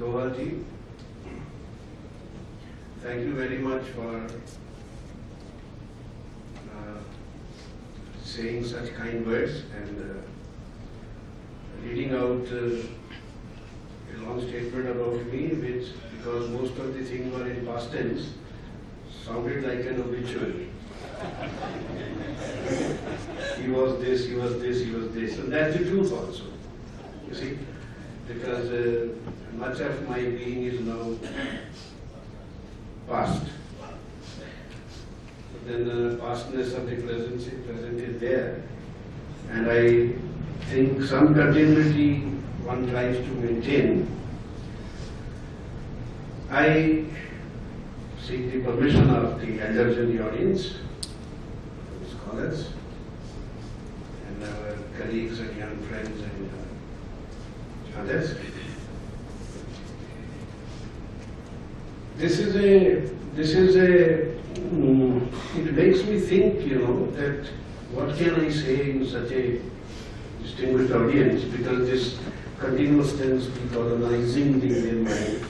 Doha ji, thank you very much for saying such kind words and reading out a long statement about me, which, because most of the things were in past tense, sounded like an obituary. He was this, he was this, he was this, and that's the truth also. You see, because much of my being is now past. But then the pastness of the present is there, and I think some continuity one tries to maintain. I seek the permission of the elders in the audience, scholars, and our colleagues and young friends and others. This is a. It makes me think, that what can I say in such a distinguished audience, because this continuous tense decolonizing the Indian mind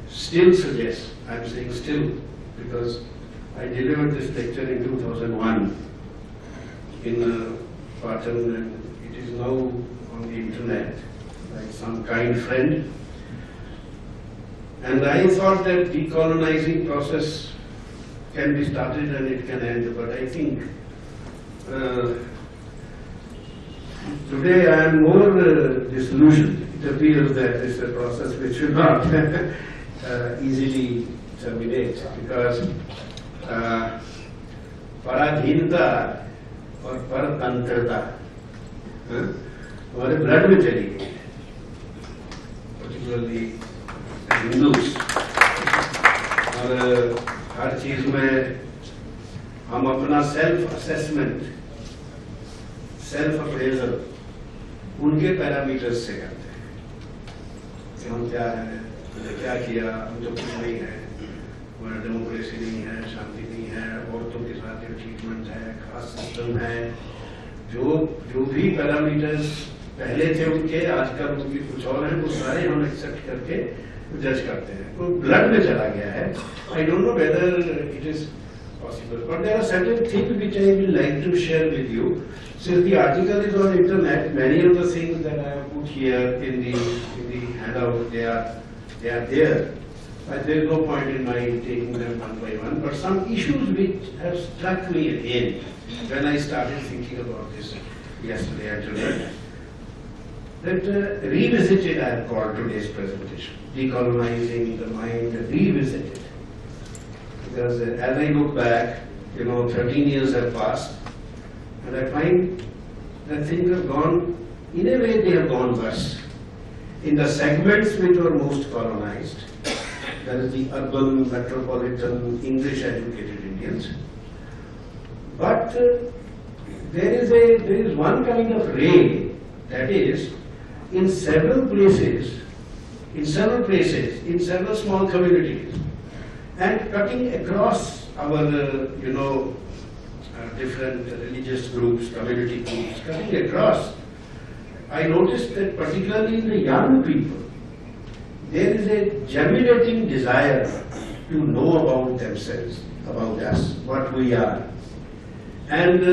still suggests, I'm saying still, because I delivered this lecture in 2001 in Patan, and it is now on the internet, like some kind friend. And I thought that decolonizing process can be started and it can end, but I think today I am more disillusioned. It appears that it's a process which should not easily terminate, because paradhinta और परतंत्रता हमारे blood में चली गई, particularly Hindus, और हर चीज में हम अपना सेल्फ असेसमेंट, सेल्फ अप्रेजल उनके पैरामीटर्स से करते हैं कि हम क्या है, हमने क्या किया, हम तो कुछ नहीं है, हमारा डेमोक्रेसी नहीं है, शांति नहीं है, औरतों के साथ जो ट्रीटमेंट है, खास सिस्टम है, जो भी पैरामीटर्स पहले थे उनके, आजकल उनकी कुछ और है, वो सारे हम एक्सेप्ट करके जज करते हैं. वो ब्लड में चला गया है. I don't know whether it is possible, but there are certain things which I will like to share with you. Since the article is on internet, many of the things that I have put here in the handout, they are there. But there is no point in my taking them one by one. But some issues which have struck me again when I started thinking about this yesterday actually, that revisited I have called today's presentation. Decolonizing the mind, revisited. Because as I look back, 13 years have passed, and I find that things have gone, in a way they have gone worse. In the segments which were most colonized, that is the urban, metropolitan, English-educated Indians. But there is one kind of ray, that is, in several places, in several small communities, and cutting across our, different religious groups, community groups, cutting across, I noticed that particularly in the young people, there is a germinating desire to know about themselves, about us, what we are. And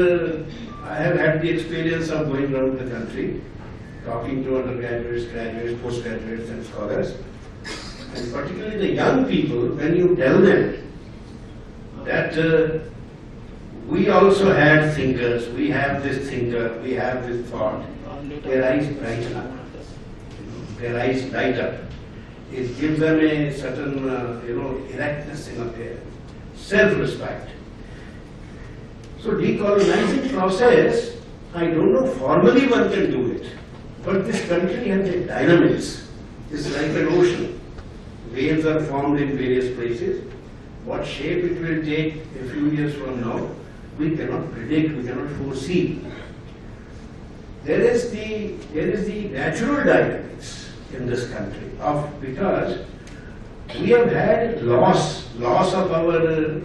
I have had the experience of going around the country, talking to undergraduates, graduates, postgraduates and scholars. And particularly the young people, when you tell them that we also had thinkers, we have this thinker, we have this thought, their eyes brighten up. Their eyes light up. It gives them a certain, erectness in their self-respect. So decolonizing process, I don't know formally one can do it, but this country has a dynamics. It's like an ocean. Waves are formed in various places. What shape it will take a few years from now, we cannot predict, we cannot foresee. There is the natural dynamics in this country because we have had loss of our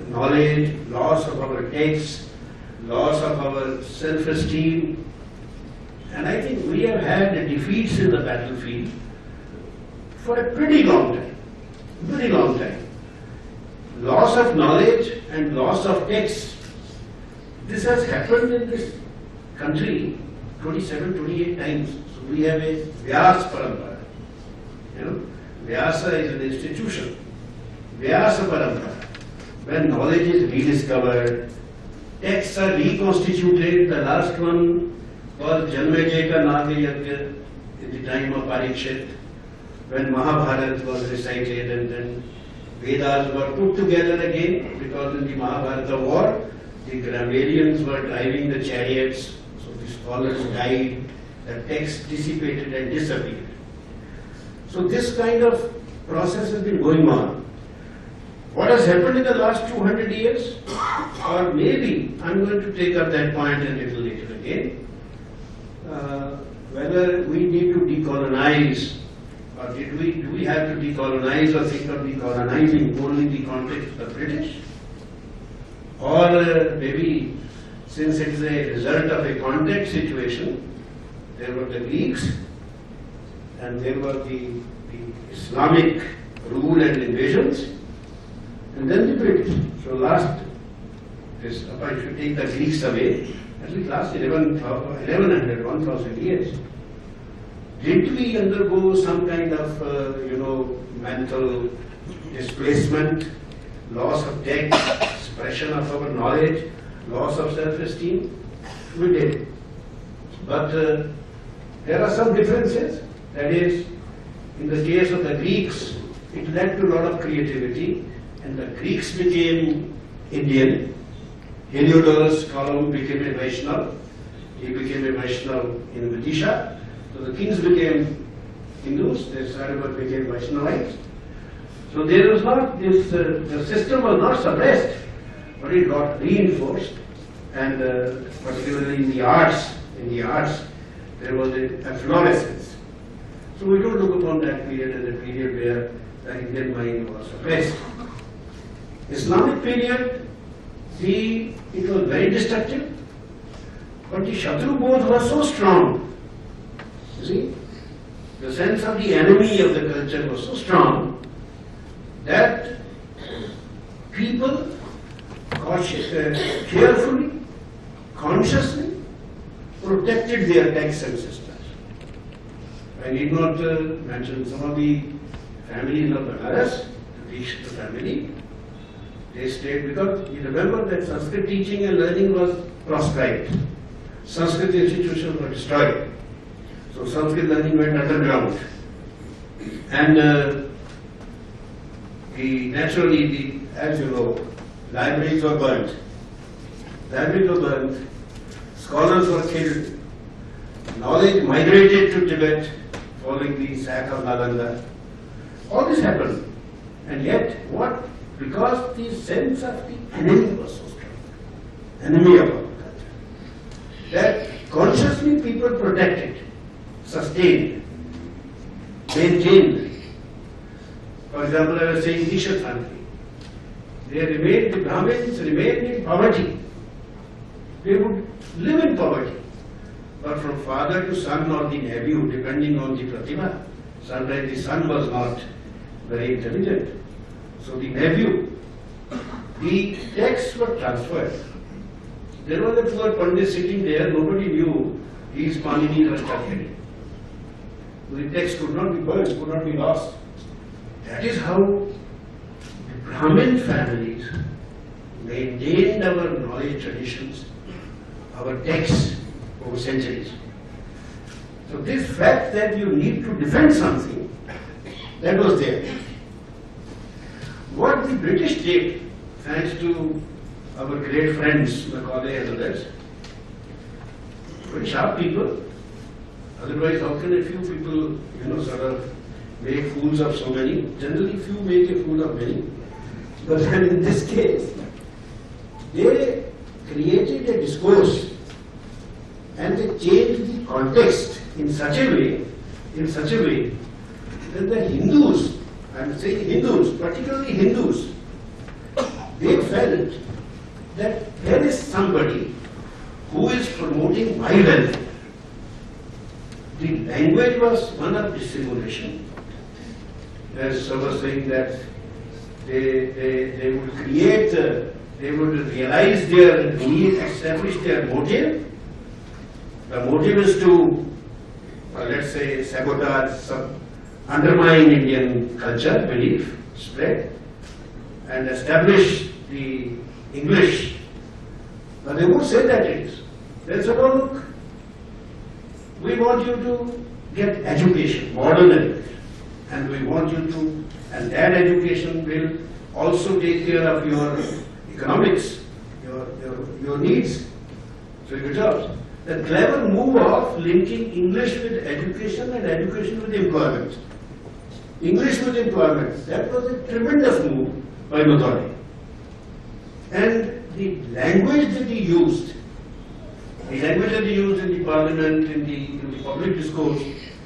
knowledge, loss of our texts, loss of our self-esteem, and I think we have had defeats in the battlefield for a pretty long time. Very long time. Loss of knowledge and loss of text. This has happened in this country 27, 28 times. So we have a Vyas Parampara. You know, Vyasa is an institution. Vyasa Parampara. When knowledge is rediscovered, texts are reconstituted. The last one was Janmejaya Naga Yajna in the time of Parikshit, when Mahabharata was recited, and then Vedas were put together again, because in the Mahabharata war, the grammarians were driving the chariots, so the scholars died, the text dissipated and disappeared. So this kind of process has been going on. What has happened in the last 200 years? Or maybe, I'm going to take up that point a little later again, whether we need to decolonize, or do we have to decolonize or think of decolonizing only in the context of the British? Or maybe, since it is a result of a context situation, there were the Greeks and there were the Islamic rule and invasions, and then the British. So last, if I should take the Greeks away, at least last 1100, 1000 years, did we undergo some kind of, mental displacement, loss of text, suppression of our knowledge, loss of self-esteem? We did. But there are some differences. That is, in the case of the Greeks, it led to a lot of creativity, and the Greeks became Indian. Heliodorus Column became a Vaishnava. He became a Vaishnava in Vidisha. So the kings became Hindus, the Saravak became Vaishnavites. So there was not this, the system was not suppressed, but it got reinforced, and particularly in the arts, there was a efflorescence. So we don't look upon that period as a period where the Indian mind was suppressed. Islamic period, it was very destructive, but the Shatru Bodh was so strong. You see, the sense of the enemy of the culture was so strong that people carefully, consciously protected their texts and systems. I need not mention some of the families of Banaras, the Dikshita family. They stayed because you remember that Sanskrit teaching and learning was proscribed. Sanskrit institutions were destroyed. So Sanskrit learning went underground. And naturally, as you know, libraries were burnt. Scholars were killed. Knowledge migrated to Tibet following the sack of Nalanda. All this happened. And yet, what? Because the sense of the enemy was so strong. Enemy of our culture. That consciously people protected, sustained, maintained. For example, I was saying Nishat family. The Brahmins remained in poverty. They would live in poverty. But from father to son or the nephew, depending on the pratibha, sometimes the son was not very intelligent. So the nephew, the texts were transferred. There was a poor Pandit sitting there, nobody knew he is Panini Rashtrakuta. The text could not be burned, could not be lost. That is how the Brahmin families maintained our knowledge traditions, our texts over centuries. So this fact that you need to defend something, that was there. What the British did, thanks to our great friends, Macaulay and others, very sharp people. Otherwise, how can a few people, sort of make fools of so many? Generally, few make a fool of many. But then in this case, they created a discourse and they changed the context in such a way that the Hindus, I'm saying Hindus, particularly Hindus, they felt that there is somebody who is promoting my welfare. The language was one of dissimulation. as some was saying that they would create, they would realize their need, establish their motive. The motive is to, let's say, sabotage, undermine Indian culture, belief, spread, and establish the English. But they won't say that it is. They'll say, well, look, we want you to get education, modern education, and we want you to, and that education will also take care of your economics, your needs, so your jobs. The clever move of linking English with education and education with employment. English with employment, that was a tremendous move by Mathuri. And the language that he used, the language that he used in the parliament, in the public discourse,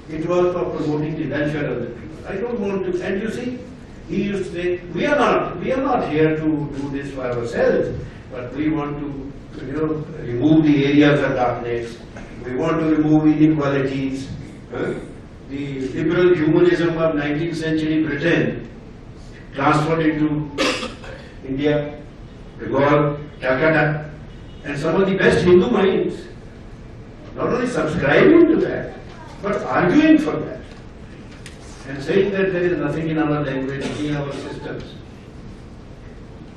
it was for promoting the welfare of the people. I don't want to, and you see, he used to say, we are not here to do this for ourselves, but we want to, remove the areas of darkness. We want to remove inequalities. The liberal humanism of 19th century Britain transferred into India, Bengal, Calcutta, and some of the best Hindu minds not only subscribing to that, but arguing for that, and saying that there is nothing in our language, in our systems.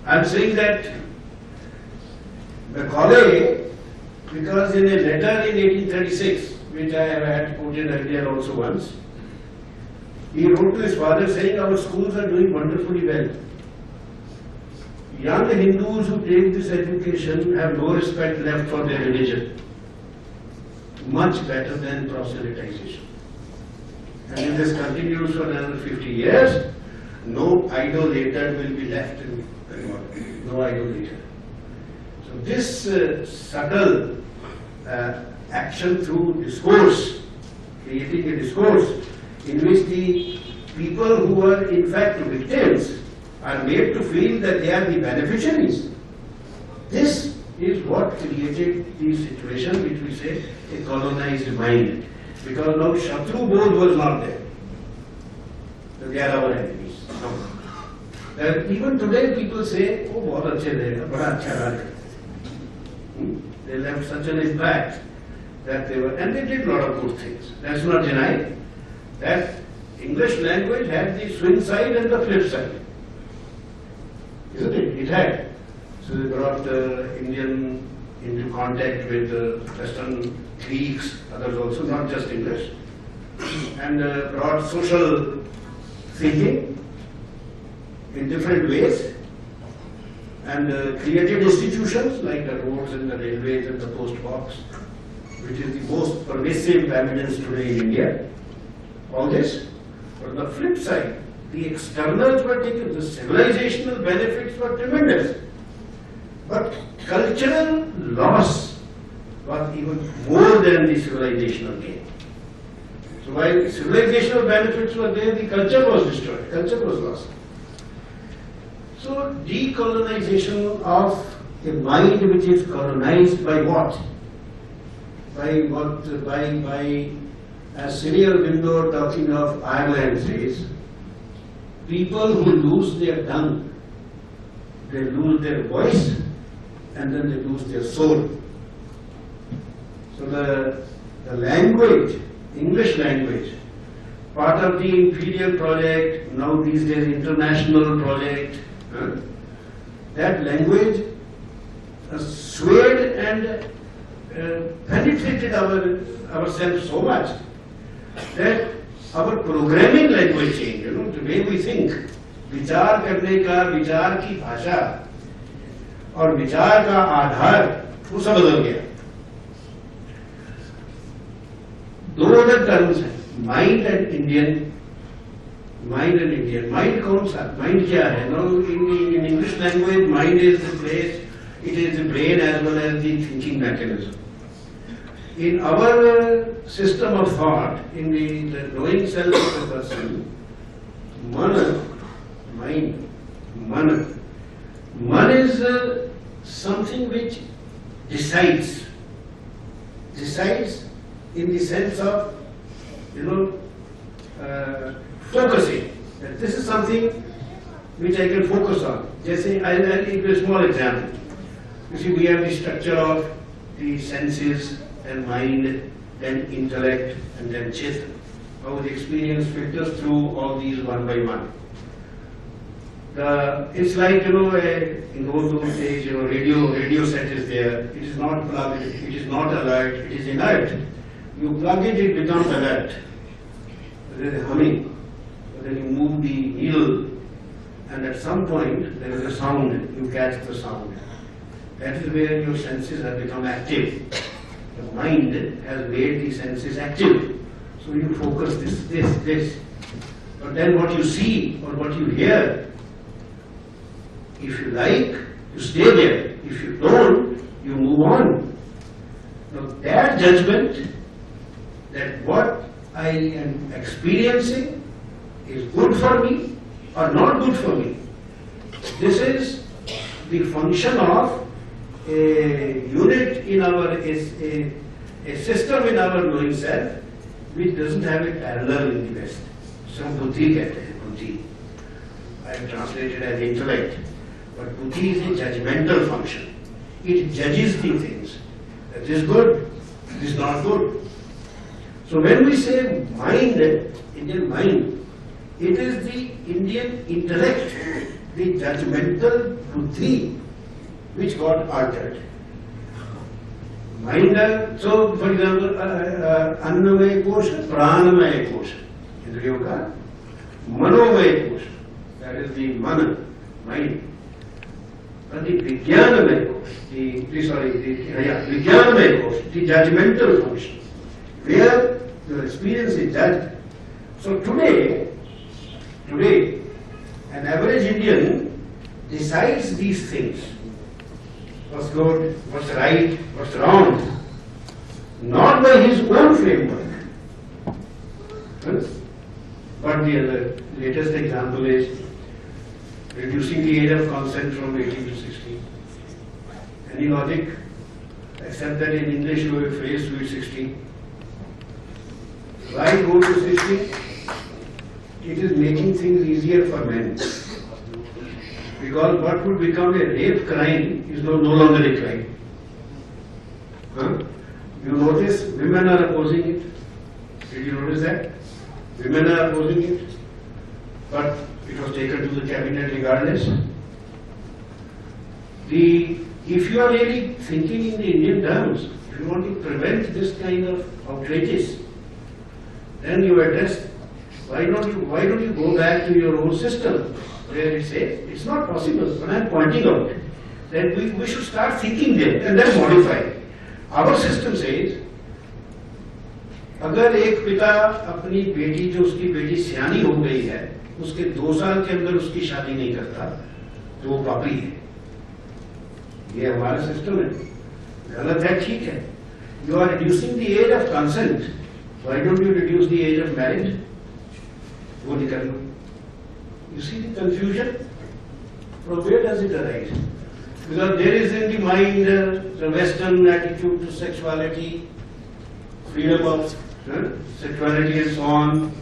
I am saying that Macaulay, because in a letter in 1836, which I have had quoted earlier also once, he wrote to his father saying, our schools are doing wonderfully well. Young Hindus who take this education have no respect left for their religion. Much better than proselytization. And if this continues for another 50 years, no idolater will be left in Bengal. No idolater. So this subtle action through discourse, creating a discourse in which the people who are in fact victims are made to feel that they are the beneficiaries. This is what created the situation which we say a colonized mind. Because now Shatru Bodh was not there. So they are our enemies. No. Even today people say, oh, bahut achhe the, bada acha raj. They left such an impact that they were, and they did a lot of good things. Let's not deny that English language had the swing side and the flip side. Isn't it? It had. So they brought Indian into contact with Western Greeks, others also, not just English, and brought social thinking in different ways, and created institutions like the roads and the railways and the post box, which is the most pervasive evidence today in India. All this. But on the flip side, the externals were taken, the civilizational benefits were tremendous. But cultural loss was even more than the civilizational gain. So while civilizational benefits were there, the culture was destroyed, culture was lost. So decolonization of a mind which is colonized by what? By as Sri Aurobindo talking of Ireland says, people who lose their tongue, they lose their voice, and then they lose their soul. So the language, English language, part of the imperial project, now these days international project, that language swayed and penetrated ourselves so much that our programming language changed, the way we think. विचार करने का, विचार की भाषा और विचार का आधार वो सब बदल गया. दो अलग टर्म्स हैं, mind and Indian. Mind and Indian. Mind कौन सा? माइंड क्या है? No, in English language mind is the place, it is the brain as well as the thinking mechanism. In our system of thought, in the knowing self of a person, mana, mind, man is something which decides in the sense of, focusing, that this something which I can focus on. Jesse, I'll give a small example. You see, we have the structure of the senses and mind, then intellect, and then chit. How the experience filters through all these one by one. It's like, in those days, radio set is there. It is not plugged, it is not alert, it is inert. You plug it, it becomes alert. There is humming. Then you move the needle, and at some point there is a sound. You catch the sound. That is where your senses have become active. The mind has made the senses active. So you focus this. But then what you see or what you hear, if you like, you stay there. If you don't, you move on. Now that judgment, that what I am experiencing is good for me or not good for me, this is the function of a unit in our, a system in our knowing self, which doesn't have a parallel in the West. Some buddhi kehte hain, buddhi. I have translated as intellect. But buddhi is a judgmental function. It judges the things. That is good, this is not good. So when we say mind, Indian mind, it is the Indian intellect, the judgmental buddhi, which got altered. Mind, so for example, annamaya kosha, pranamaya kosha. Indriyo ka manomaya kosha. That is the mana, mind. But the vijnanamaya kosha, vijnanamaya kosha, the judgmental function, where your experience is judged. So today, an average Indian decides these things. What's good, what's right, what's wrong, not by his own framework. But the latest example is reducing the age of consent from 18 to 16. Any logic? Except that in English you have a phrase to 16. Why go to 16? It is making things easier for men. Because what would become a rape crime is no longer a crime. You notice women are opposing it. Did you notice that? Women are opposing it. But it was taken to the cabinet regardless. If you are really thinking in the Indian terms, if you want to prevent this kind of outrages, then you address, why don't you go back to your own system, where it says it's not possible. But I am pointing out that we should start thinking there and then modify. Our system says, अगर एक पिता अपनी बेटी, जो उसकी बेटी सियानी हो गई है, उसके 2 साल के अंदर उसकी शादी नहीं करता, तो वो पापी है. ये हमारा सिस्टम है. गलत है, ठीक है. You are reducing the age of consent. Why don't you reduce the age of marriage? वो निकल लो. You see the confusion? From where does it arise? Because there is in the mind the Western attitude to sexuality, freedom of sexuality and so on.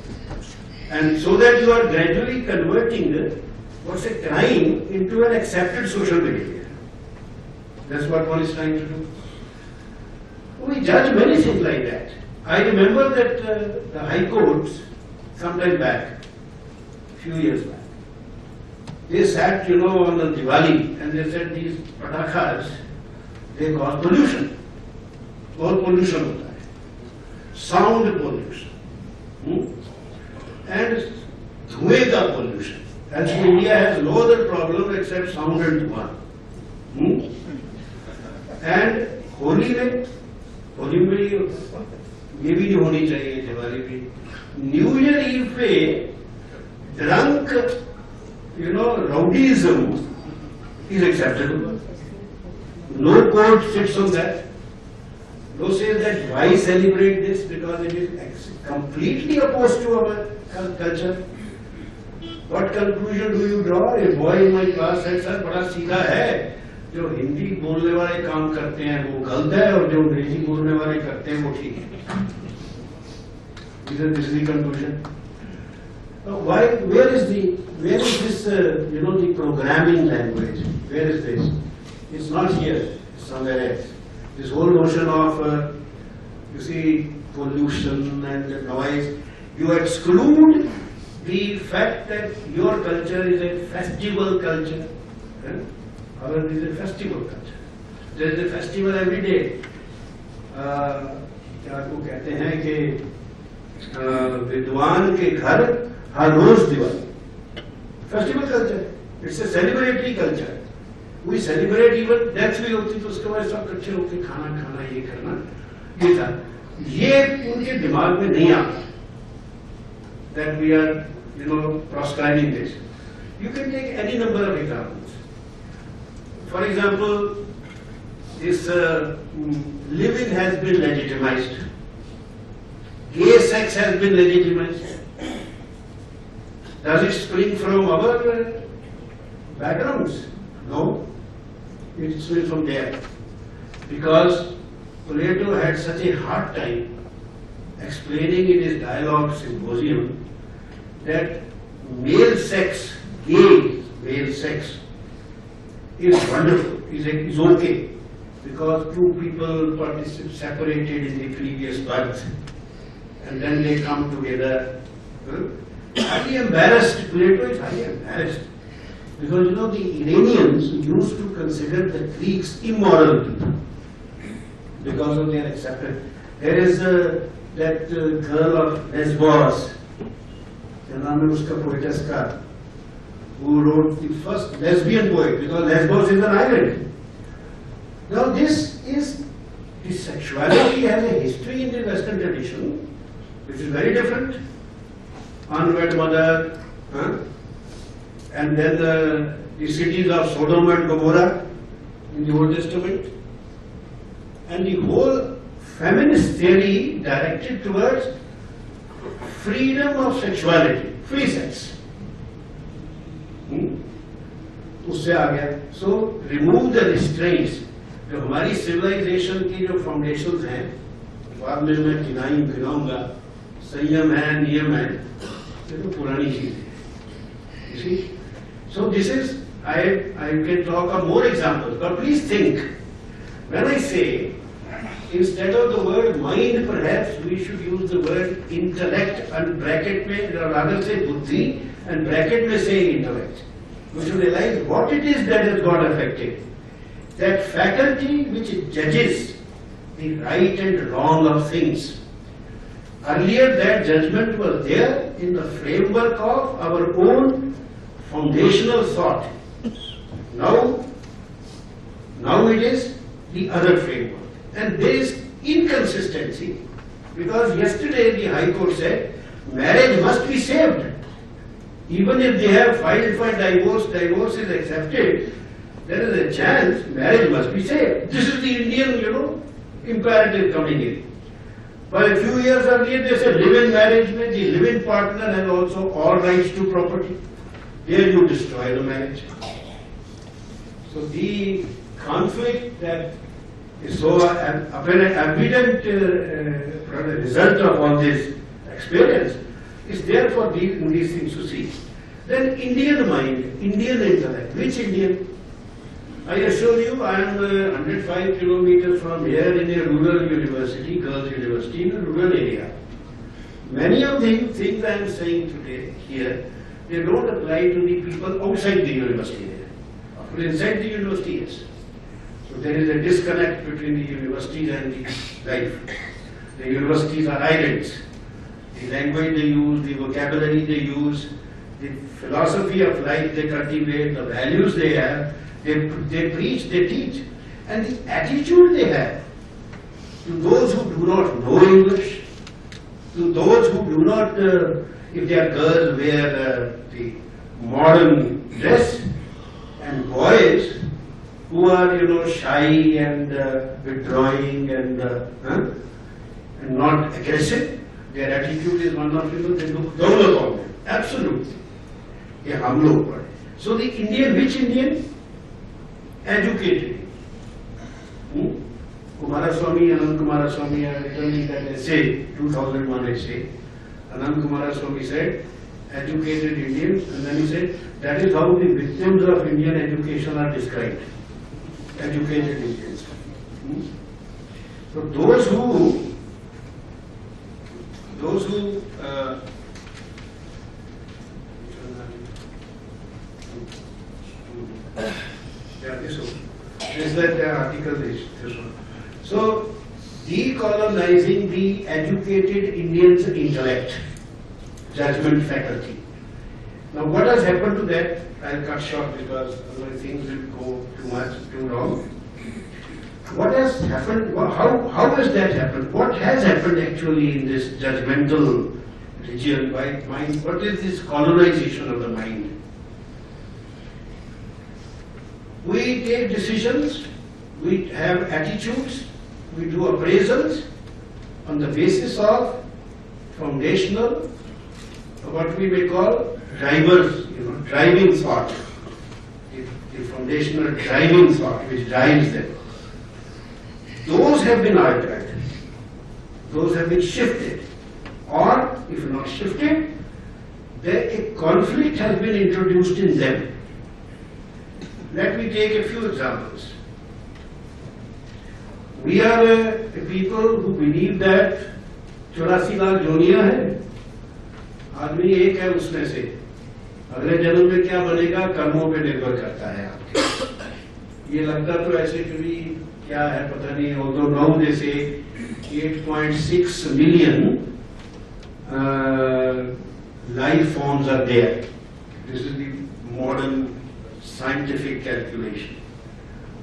And so that you are gradually converting what's a crime into an accepted social behavior. That's what one is trying to do. We judge many things like that. I remember that the High Courts, sometime back, few years back, they sat, on the Diwali, and they said these patakas, they cause pollution. और pollution होता है, sound pollution, and धुएं का pollution. And so India has no other problem except sound and धुआं. And Holi में ये भी नहीं होनी चाहिए, दिवाली भी. न्यू ईयर ईव पे drunk, rowdyism is acceptable. No court sits on that. No says that why celebrate this, because it is completely opposed to our culture. What conclusion do you draw? A boy in my class said, sir, बड़ा सीधा है, जो हिंदी बोलने वाले काम करते हैं वो गलत है और जो अंग्रेजी बोलने वाले करते हैं वो ठीक है. This is the conclusion. Why? Where is this? The programming language. Where is this? It's not here. It's somewhere else. This whole notion of, pollution and noise. You exclude the fact that your culture is a festival culture. Ours is a festival culture. There is a festival every day. क्या को कहते हैं कि विद्वान के घर हर रोज Diwali. Festival culture, it's a celebratory culture. We celebrate even death भी होती तो उसके बाद सब इकट्ठे होकर खाना खाना ये करना ये था. ये उनके दिमाग में नहीं आता. That we are proscribing this. You can take any number of examples. For example, this living has been legitimized. Gay sex has been legitimized. Does it spring from our backgrounds? No. It springs from there. Because Plato had such a hard time explaining in his dialogue symposium that male sex, gay male sex, is wonderful, is okay, because two people separated in the previous birth, and then they come together. Highly embarrassed, Plato is highly embarrassed, because the Iranians used to consider the Greeks immoral people because of their acceptance. There is that girl of Lesbos, who wrote the first lesbian poet, because Lesbos is an island. Now the sexuality has a history in the Western tradition, which is very different. Unwed mother, and then the cities of Sodom and Gomorrah in the Old Testament, and the whole feminist theory directed towards freedom of sexuality, free sex. उससे आ गया. So remove the restraints. जो हमारी civilization की जो foundations हैं, बाद में मैं गिनाऊंगा, संयम है, नियम है, ये तो पुरानी चीज है. You see? So this is, I can talk of more examples, but please think, when I say, instead of the word mind, perhaps we should use the word intellect, and bracket में, or rather say buddhi, and bracket में say intellect. We should realize what it is that has got affected. That faculty which judges the right and wrong of things. Earlier that judgment was there in the framework of our own foundational thought. Now it is the other framework. And there is inconsistency, because yesterday the High Court said marriage must be saved. Even if they have filed for divorce, divorce is accepted, there is a chance marriage must be saved. This is the Indian, imperative coming in. But a few years earlier they said live-in marriage, the live-in partner has also all rights to property. There you destroy the marriage. So the conflict that is so evident result of all this experience is there for these things to see. Then Indian mind, Indian intellect. Which Indian? I assure you, I am 105 kilometers from here in a rural university, girls' university, in a rural area. Many of the things I am saying today here, they don't apply to the people outside the university there. But inside the university, yes. So there is a disconnect between the universities and the life. The universities are islands. The language they use, the vocabulary they use, the philosophy of life they cultivate, the values they have, they preach, they teach, and the attitude they have to those who do not know English, to those who do not, if they are girls, wear the modern dress, and boys who are, shy and withdrawing and not aggressive. Their attitude is one of, they look down upon them. Absolutely. ये हम लोग पढ़े. So the Indian, which Indian? Educated. Kumaraswamy, Anand Kumaraswamy, written in that essay, 2001 essay. Anand Kumaraswamy said, educated Indians, and then he said that is how the victims of Indian education are described. Educated Indians. So those who yeah, this one. This is that article, this one. So, decolonizing the educated Indians' intellect, judgment faculty. Now, what has happened to that? I'll cut short because otherwise things will go too long. What has happened? How has that happened? What has happened actually in this judgmental region by mind? What is this colonization of the mind? We take decisions, we have attitudes, we do appraisals on the basis of foundational, what we may call drivers, driving thought, the foundational driving thought which drives them. Those have been altered, those have been shifted, or if not shifted, a conflict has been introduced in them. Let me take a few examples. We are a people who believe that 84 lakh जोनियां है, आदमी एक है उसमें से, अगले जन्म में क्या बनेगा कर्मों पे निर्भर करता है आपके। ये लगता तो ऐसे कभी क्या है पता नहीं, although now they say 8.6 million life forms are there. This is the modern scientific calculation.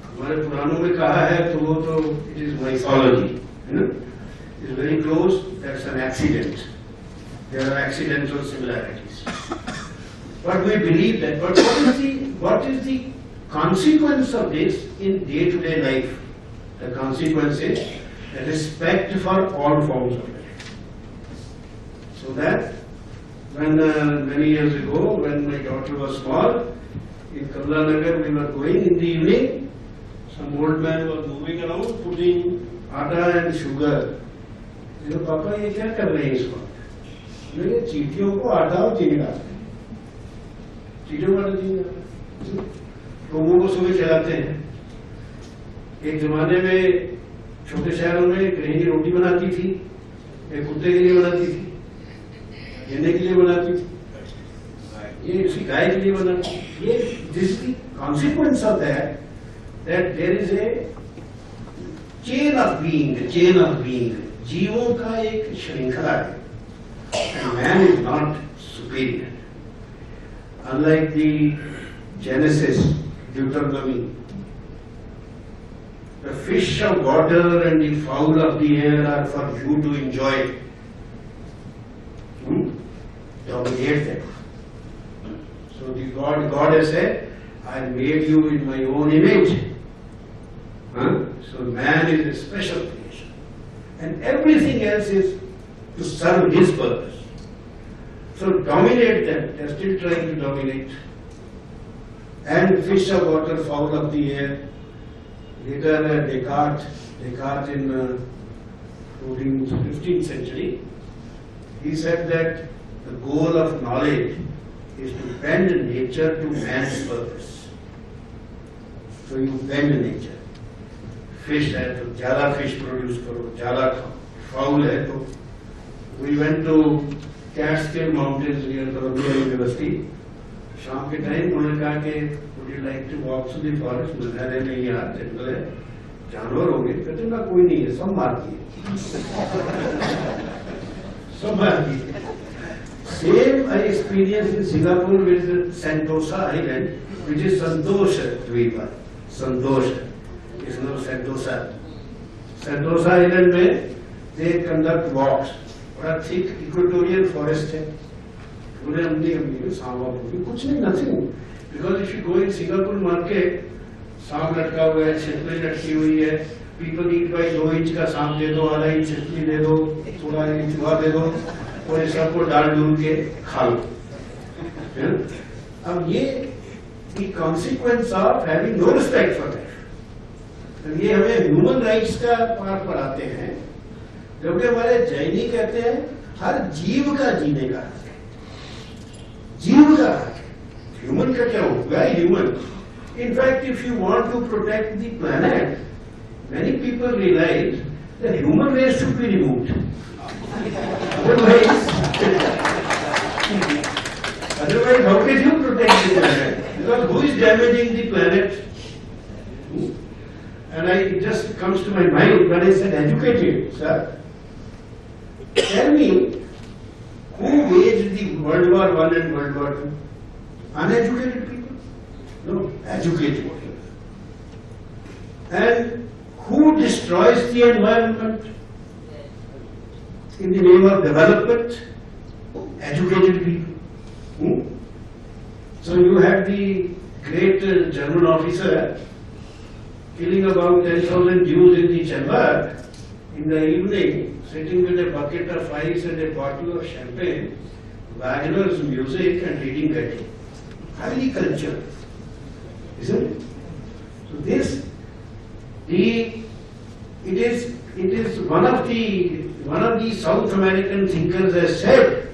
हमारे पुराणों में कहा है तो वो तो it is mythology, it is very close, that's an accident. There are accidental similarities. But we believe that. But what is the consequence of this in day-to-day life? The consequence is the respect for all forms of life. So that when many years ago, when my daughter was small, in Kamla Nagar we were going in the evening, some old man was moving around putting atta and sugar. You know, Papa, ये क्या कर रहे हैं इस वक्त? ये चीटियों को आटा और चीनी डालते हैं, चीटियों को आटा चीनी डालते हैं, कौवों को सुबह खिलाते हैं। एक जमाने में छोटे शहरों में गृहिणी रोटी बनाती थी, एक कुत्ते के लिए बनाती थी, गेंडे के लिए बनाती थी, ये उसी गाय के लिए बनाती थी। ये this the consequence of that there is a chain of being, जीवों का एक श्रृंखला है। And man is not superior. Unlike the Genesis, Deuteronomy, the fish of water and the fowl of the air are for you to enjoy. Dominate them. So the God has said, I made you in my own image. So man is a special creation. And everything else is to serve his purpose. So dominate them, they are still trying to dominate. And fish of water, fowl of the air. Later Descartes in 15th century, he said that the goal of knowledge is to bend nature to man's purpose. So you bend nature. Fish है तो ज़्यादा fish produce करो, ज़्यादा खाओ. Fowl है तो we went to Catskill Mountains near Columbia University. शाम के टाइम उन्होंने कहा कि would you like to walk through the forest? मैंने नहीं यार जंगल है, जानवर होंगे, कहते ना कोई नहीं है, सब मार दिए, सब मार दिए. Same I experienced in Singapore with Sentosa Island, which is Santosh Dweepa. Santosh is now Sentosa. Sentosa Island में they conduct walks. बड़ा thick equatorial forest है. पूरे हमने सांप कुछ नहीं, nothing. Because if you go in Singapore market, सांप लटका हुआ है, छिपकली लटकी हुई है. People eat by 2 इंच का सांप दे दो, आधा इंच छिपकली दे दो, थोड़ा इंच चूहा दे दो, और इस सबको डाल डूल के खा लो. अब ये the consequence of having no respect for life. ये हमें ह्यूमन राइट्स का पाठ पढ़ाते हैं, जबकि हमारे जैनी कहते हैं हर जीव का जीने का हक है. जीव का हक है, ह्यूमन का क्या होगा, human. In fact, if you want to protect the planet, many people realize that human race should be removed. Otherwise, how can you protect the planet? Because who is damaging the planet? And it just comes to my mind when I said educated, sir. Tell me, who waged the World War I and World War II? Uneducated people? No, educated people. And who destroys the environment in the name of development? Educated people. So you had the great German officer killing about 10,000 Jews in the chamber in the evening, sitting with a bucket of ice and a bottle of champagne, Wagner's music and reading Goethe. Highly cultured, isn't it? So this, it is one of the South American thinkers has said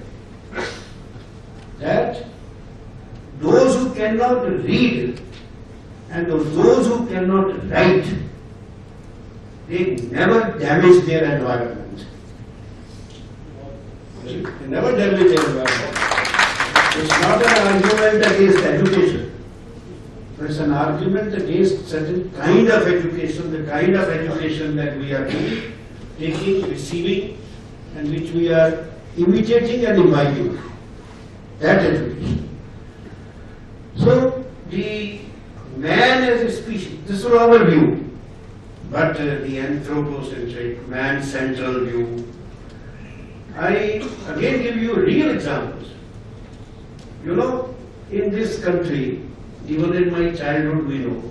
that those who cannot read and those who cannot write, they never damage their environment. They never damage their environment. It's not an argument against education. It's an argument against certain kind of education, the kind of education that we are taking, receiving, and which we are imitating and imbibing. That education. So, the man as a species, this is our view, but the anthropocentric, man-central view. I again give you real examples. You know, in this country, even in my childhood we know,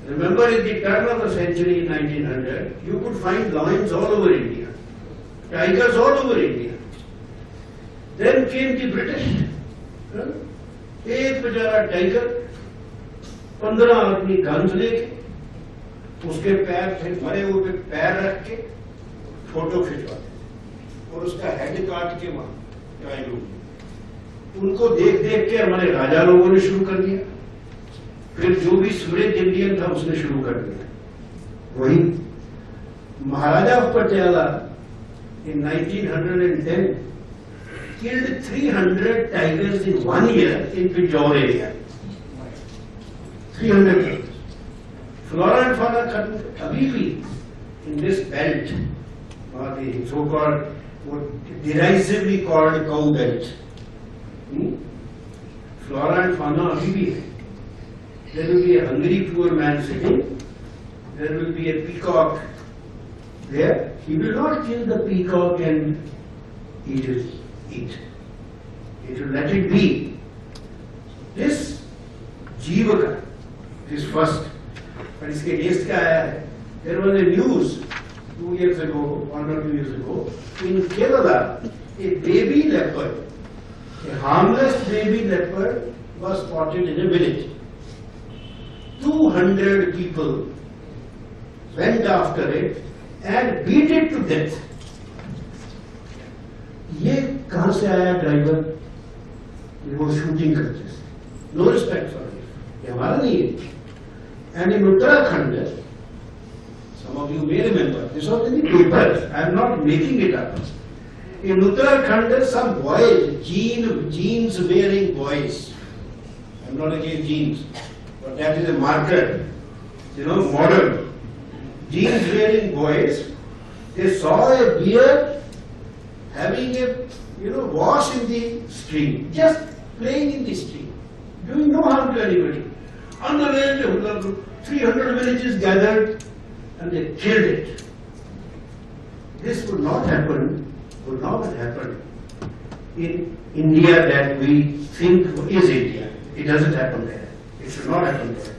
remember at the turn of the century in 1900, you could find lions all over India, tigers all over India. Then came the British. एक बेचारा tiger 15 आदमी guns लेके उसके पैर थे मरे हुए पे पैर रख के फोटो खिंचवाते और उसका हेड काट के वहां टाइगर उनको देख देख के हमारे राजा लोगों ने शुरू कर दिया, फिर जो भी सूरज इंडियन था उसने शुरू कर दिया. वही महाराजा Patiala in 1910 killed 300 tigers in 1 year in Pinjore area. 300 tigers. Flora and fauna abhi bhi in this belt, or the so-called, derisively called cow belt. Flora and fauna abhi bhi hai. There will be a hungry poor man sitting. There will be a peacock there. He will not kill the peacock and eat it. It will let it be. This Jivaka, this first, but इसके against क्या आया है? There was a news 2 years ago, 1 or 2 years ago, in Kerala, a baby leopard, a harmless baby leopard was spotted in a village. 200 people went after it and beat it to death. ये कहां से आया driver? वो shooting करते थे. No respect for it. ये हमारा नहीं है. And in Uttarakhand, some of you may remember, this was in the papers. I am not making it up. In Uttarakhand, some boys, jeans wearing boys. I am not against jeans, but that is a marker. You know, modern jeans wearing boys. They saw a bear having a wash in the stream, just playing in the stream, doing no harm to anybody. On the way, 300 villages gathered and they killed it. This would not happen in India that we think is India. It doesn't happen there. It should not happen there.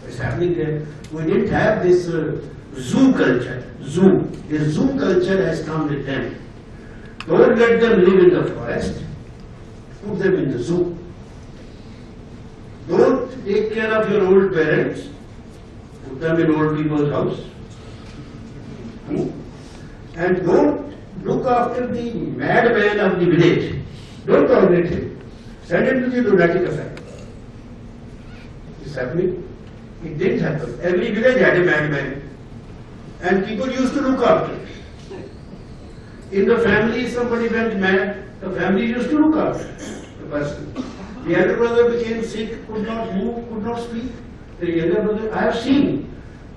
It's happening there. We didn't have this zoo culture. The zoo culture has come with them. Don't let them live in the forest. Put them in the zoo. Don't take care of your old parents. Put them in old people's house. And don't look after the madman of the village. Don't tolerate him. Send him to the lunatic asylum. It's happening. It didn't happen. Every village had a madman, and people used to look after it. In the family, somebody went mad, the family used to look after the person. The elder brother became sick, could not move, could not speak. The younger brother, I have seen,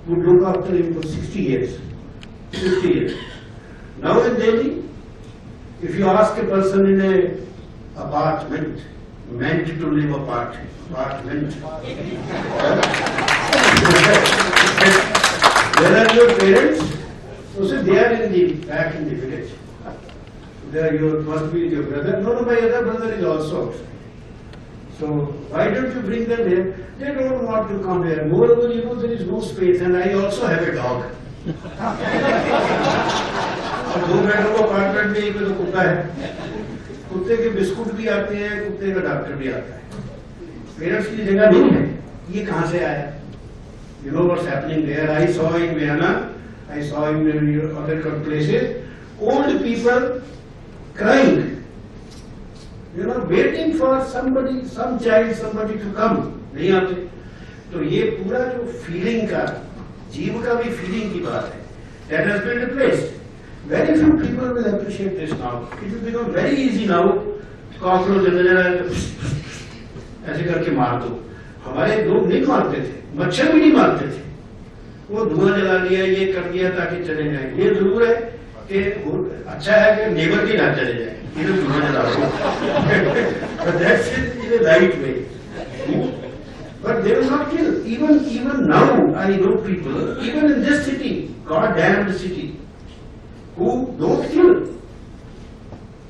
would look after him for 60 years. 50 years. Now in Delhi, if you ask a person in a apartment, meant to live apartment, where are your parents? So say they are in the back in the village. There you must be your brother. No, my other brother is also outside. So why don't you bring them here? They don't want to come here. Moreover, you know, there is no space, and I also have a dog. और 2 bedroom apartment में एक तो कुत्ता है, कुत्ते के biscuit भी आते हैं, कुत्ते का डॉक्टर भी आता है, पेरेंट्स की जगह नहीं है, ये कहाँ से आया? You know what's happening there? I saw in Vienna, I saw in other places, old people crying, you know, waiting for somebody, some child, somebody to come. नहीं आते. तो ये पूरा जो फीलिंग का, जीव का भी फीलिंग की बात है. That has been replaced. Very few people will appreciate this now. It will become very easy now. Cockroach ऐसे करके मार दो. हमारे लोग नहीं मारते थे, मच्छर भी नहीं मारते थे. वो धुआं जला दिया, ये कर दिया ताकि चले जाए. ये जरूर है कि अच्छा है कि नेबर की ना चले जाए. ये तो धुआं जला दो. But that's in a right way. But they will not kill. Even now, I know people, even in this city, God-damned city, who don't kill.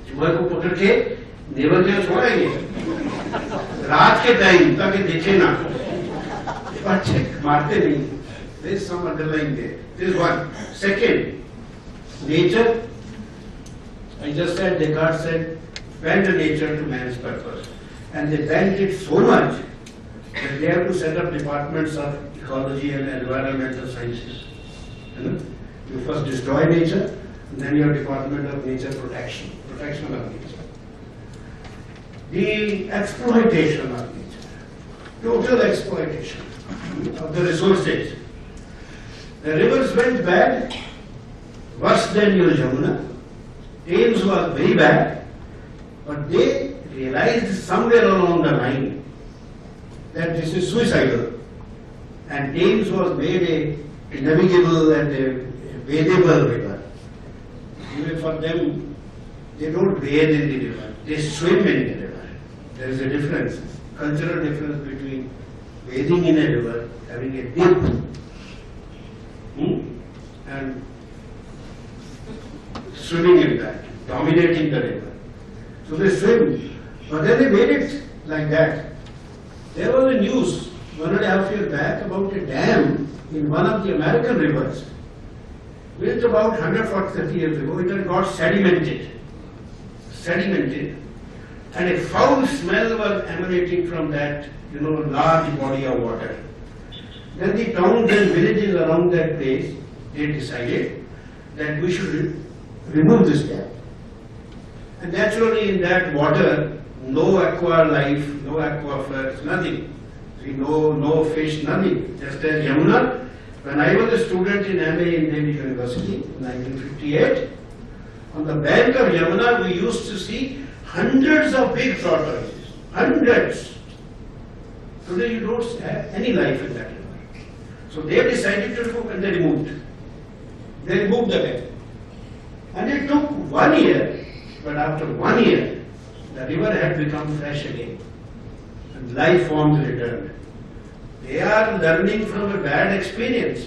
चूहे को पकड़ के नेबर के छोड़ेंगे रात के टाइम ताकि देखे ना, अच्छे मारते नहीं. There is some underlying there. This is one. Second, nature. I just said Descartes said, bend nature to man's purpose, and they bent it so much that they have to set up departments of ecology and environmental sciences. You first destroy nature, and then your department of nature protection of nature. The exploitation of nature, total exploitation of the resources. The rivers went bad, worse than your Jamuna. Thames was very bad, but they realized somewhere along the line that this is suicidal, and Thames was made a navigable and a bathable river. Even for them, they don't bathe in the river, they swim in the river. There is a difference, cultural difference between bathing in a river, having a dip, and swimming in that, dominating the river. So they swim, but then they made it like that. There was a news 1.5 years back about a dam in one of the American rivers, built about 140 years ago. It had got sedimented, and a foul smell was emanating from that, large body of water. Then the towns and villages around that place, they decided that we should remove this dam. And naturally in that water, no aqua life, no aquifers, nothing. No fish, nothing. Just as Yamuna, when I was a student in MA in Delhi University in 1958, on the bank of Yamuna we used to see hundreds of big tortoises. Hundreds. Today you don't have any life in that river. So they decided to remove, and they removed. They removed the dam. And it took 1 year, but after 1 year, the river had become fresh again, and life forms returned. They are learning from a bad experience.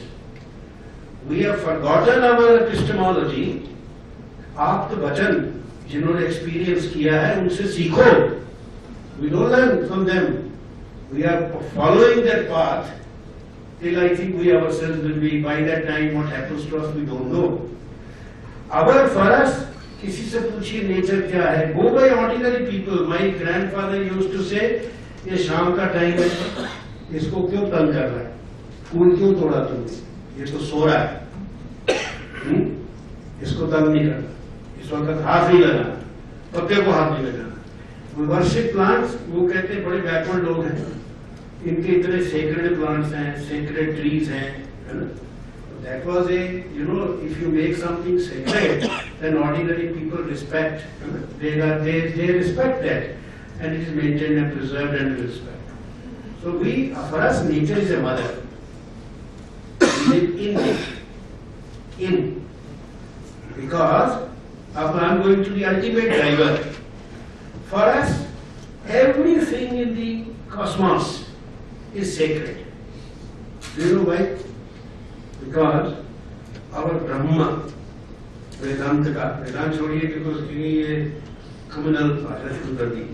We have forgotten our epistemology. आप तो वचन जिन्होंने experience किया है उनसे सीखो. We don't learn from them. We are following that path till I think we ourselves will be, by that time what happens to us we don't know. Our for us, किसी से पूछिए nature क्या है. Go by ordinary people. My grandfather used to say, ये शाम का time है, इसको क्यों तंग कर रहा है, फूल क्यों तोड़ा तुमने, ये तो सो रहा है, इसको तंग नहीं करना, इस वक्त हाथ नहीं लगाना, पत्ते को हाथ नहीं लगाना. वर्शिप प्लांट्स, वो कहते हैं बड़े बैकवर्ड लोग हैं, इनके इतने सेक्रेड प्लांट्स हैं, सेक्रेड ट्रीज हैं, है ना. That was a, you know, if you make something sacred, then ordinary people respect. They respect that, and it is maintained and preserved and respect. So for us, nature is a mother. We live in, because I am going to the ultimate driver. For us, everything in the cosmos is sacred. Do you know why? Because our Brahma, वेदांत का, वेदांत छोड़िए because ये communal भाषा शुरू कर दी.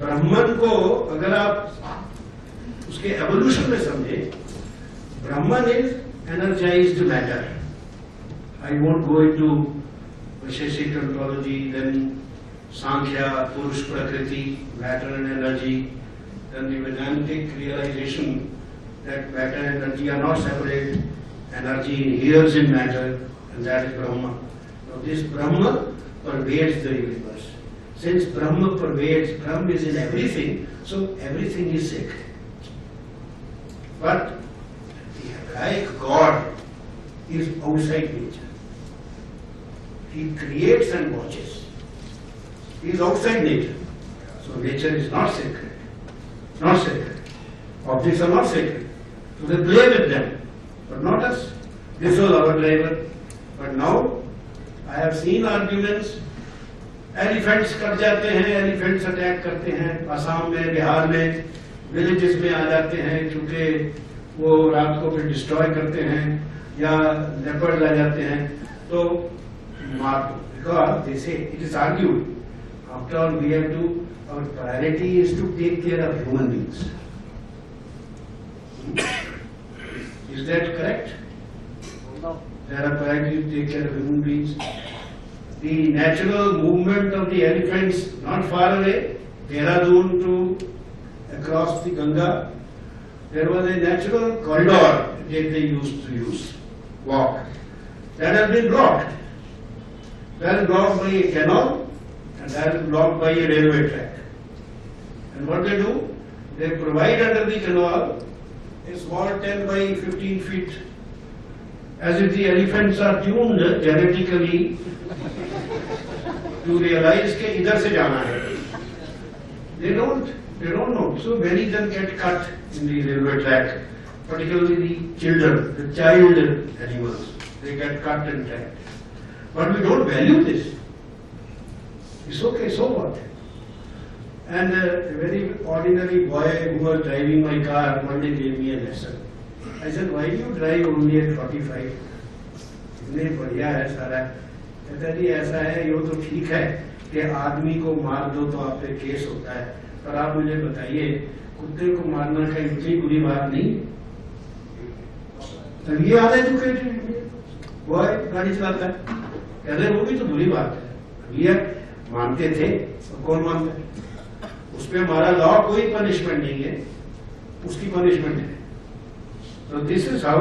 ब्रह्मन को अगर आप उसके एवोल्यूशन में समझे, Brahman is energised matter. I won't go into Vaisheshik ontology, then Sankhya, Purush Prakriti, matter and energy, then the Vedantic realization that matter and energy are not separate, energy inheres in matter, and that is Brahma. Now this Brahma pervades the universe. Since Brahma pervades, Brahma is in everything, so everything is sacred. But like God is outside nature. He creates and watches. He is outside nature. So nature is not sacred. Not sacred. Objects are not sacred. So they play with them, but not us. This was our driver. But now, I have seen arguments. Elephants cut जाते हैं, elephants attack करते हैं, असम में, बिहार में, villages में आ जाते हैं, क्योंकि वो रात को फिर destroy करते हैं, या leopards आ जाते हैं, तो मार दो. Because they say, it is argued, after all we have to, our priority is to take care of human beings. Is that correct? No. There are priorities to take care of human beings. The natural movement of the elephants not far away, Dehradun to across the Ganga, there was a natural corridor that they used to walk. That has been blocked. That is blocked by a canal, and that is blocked by a railway track. And what they do? They provide under the canal a small 10 by 15 feet, as if the elephants are tuned genetically to realize कि इधर से जाना है. They don't know. So many of them get cut in the railway track, particularly the children, the child animals. They get cut and tracked. But we don't value this. It's okay, so what? And a very ordinary boy who was driving my car one day gave me a lesson. I said, why do you drive only at 45? इतने बढ़िया है सारा. कहता जी ऐसा है, ये तो ठीक है कि आदमी को मार दो तो आप पे केस होता है, पर आप मुझे बताइए कुत्ते को मारना का इतनी बुरी बात नहीं. तब ये आधा एजुकेटेड बॉय गाड़ी चलाता है, कहते वो भी तो बुरी बात है. ये मानते थे, तो कौन मानता है? उसपे हमारा लॉ कोई पनिशमेंट नहीं है, उसकी पनिशमेंट है. So this is how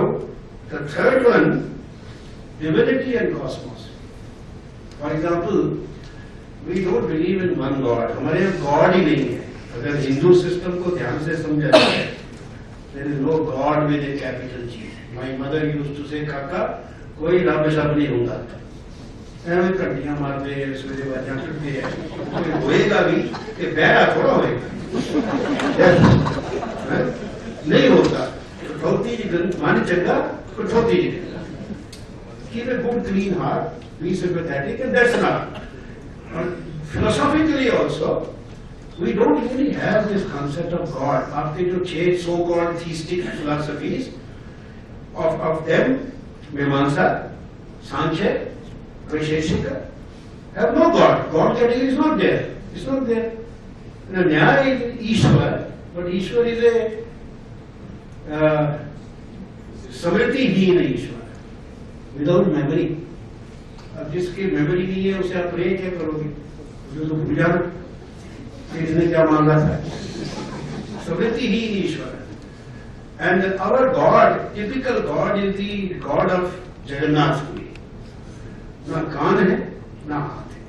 the third one, divinity and cosmos. For example, we don't believe in one God. हमारे यहाँ God ही नहीं है. अगर हिंदू सिस्टम को ध्यान से समझा जाए, there is no God with a capital G. My mother used to say, काका कोई रब शब्द नहीं होगा. ऐਵੇਂ घंटियां मारते हैं, सवेरे बाजा करते हैं, कोई होएगा भी कि बहरा थोड़ा होएगा. नहीं होता. कठौती जी माने चंगा, कठौती जी. Keep a good clean heart, be sympathetic, and that's enough. Philosophically also, we don't really have this concept of God. आपके जो 6 so-called theistic philosophies, of them, Mimamsa, Sankhya, Vaisheshika, have no God. God category is not there. It's not there. Now, Nyaya is Ishwar, but Ishwar is a समृतिहीन ईश्वर, without memory. अब जिसकी memory नहीं है उसे आप प्रे क्या करोगे? उसे तो भूल जाओ कि इसने क्या मांगा था. समृतिहीन ईश्वर. And our god, typical god is the god of Jagannath Puri. ना कान है, ना हाथ है,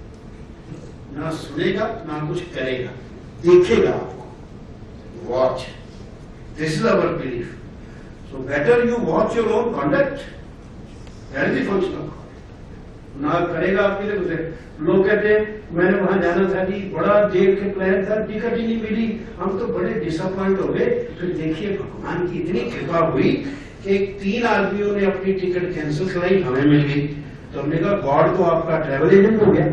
ना सुनेगा ना कुछ करेगा, देखेगा आपको. Watch. This is our belief. So better you watch your own conduct. That is the function of God. ना करेगा आपके लिए कुछ. लोग कहते हैं मैंने वहां जाना था जी, बड़ा देर के प्लान था, टिकट ही नहीं मिली, हम तो बड़े डिसअपॉइंट हो गए. फिर देखिए भगवान की इतनी कृपा हुई कि 3 आदमियों ने अपनी टिकट कैंसिल कराई, हमें मिल गई. तो हमने कहा गॉड तो आपका ट्रैवल एजेंट हो गया.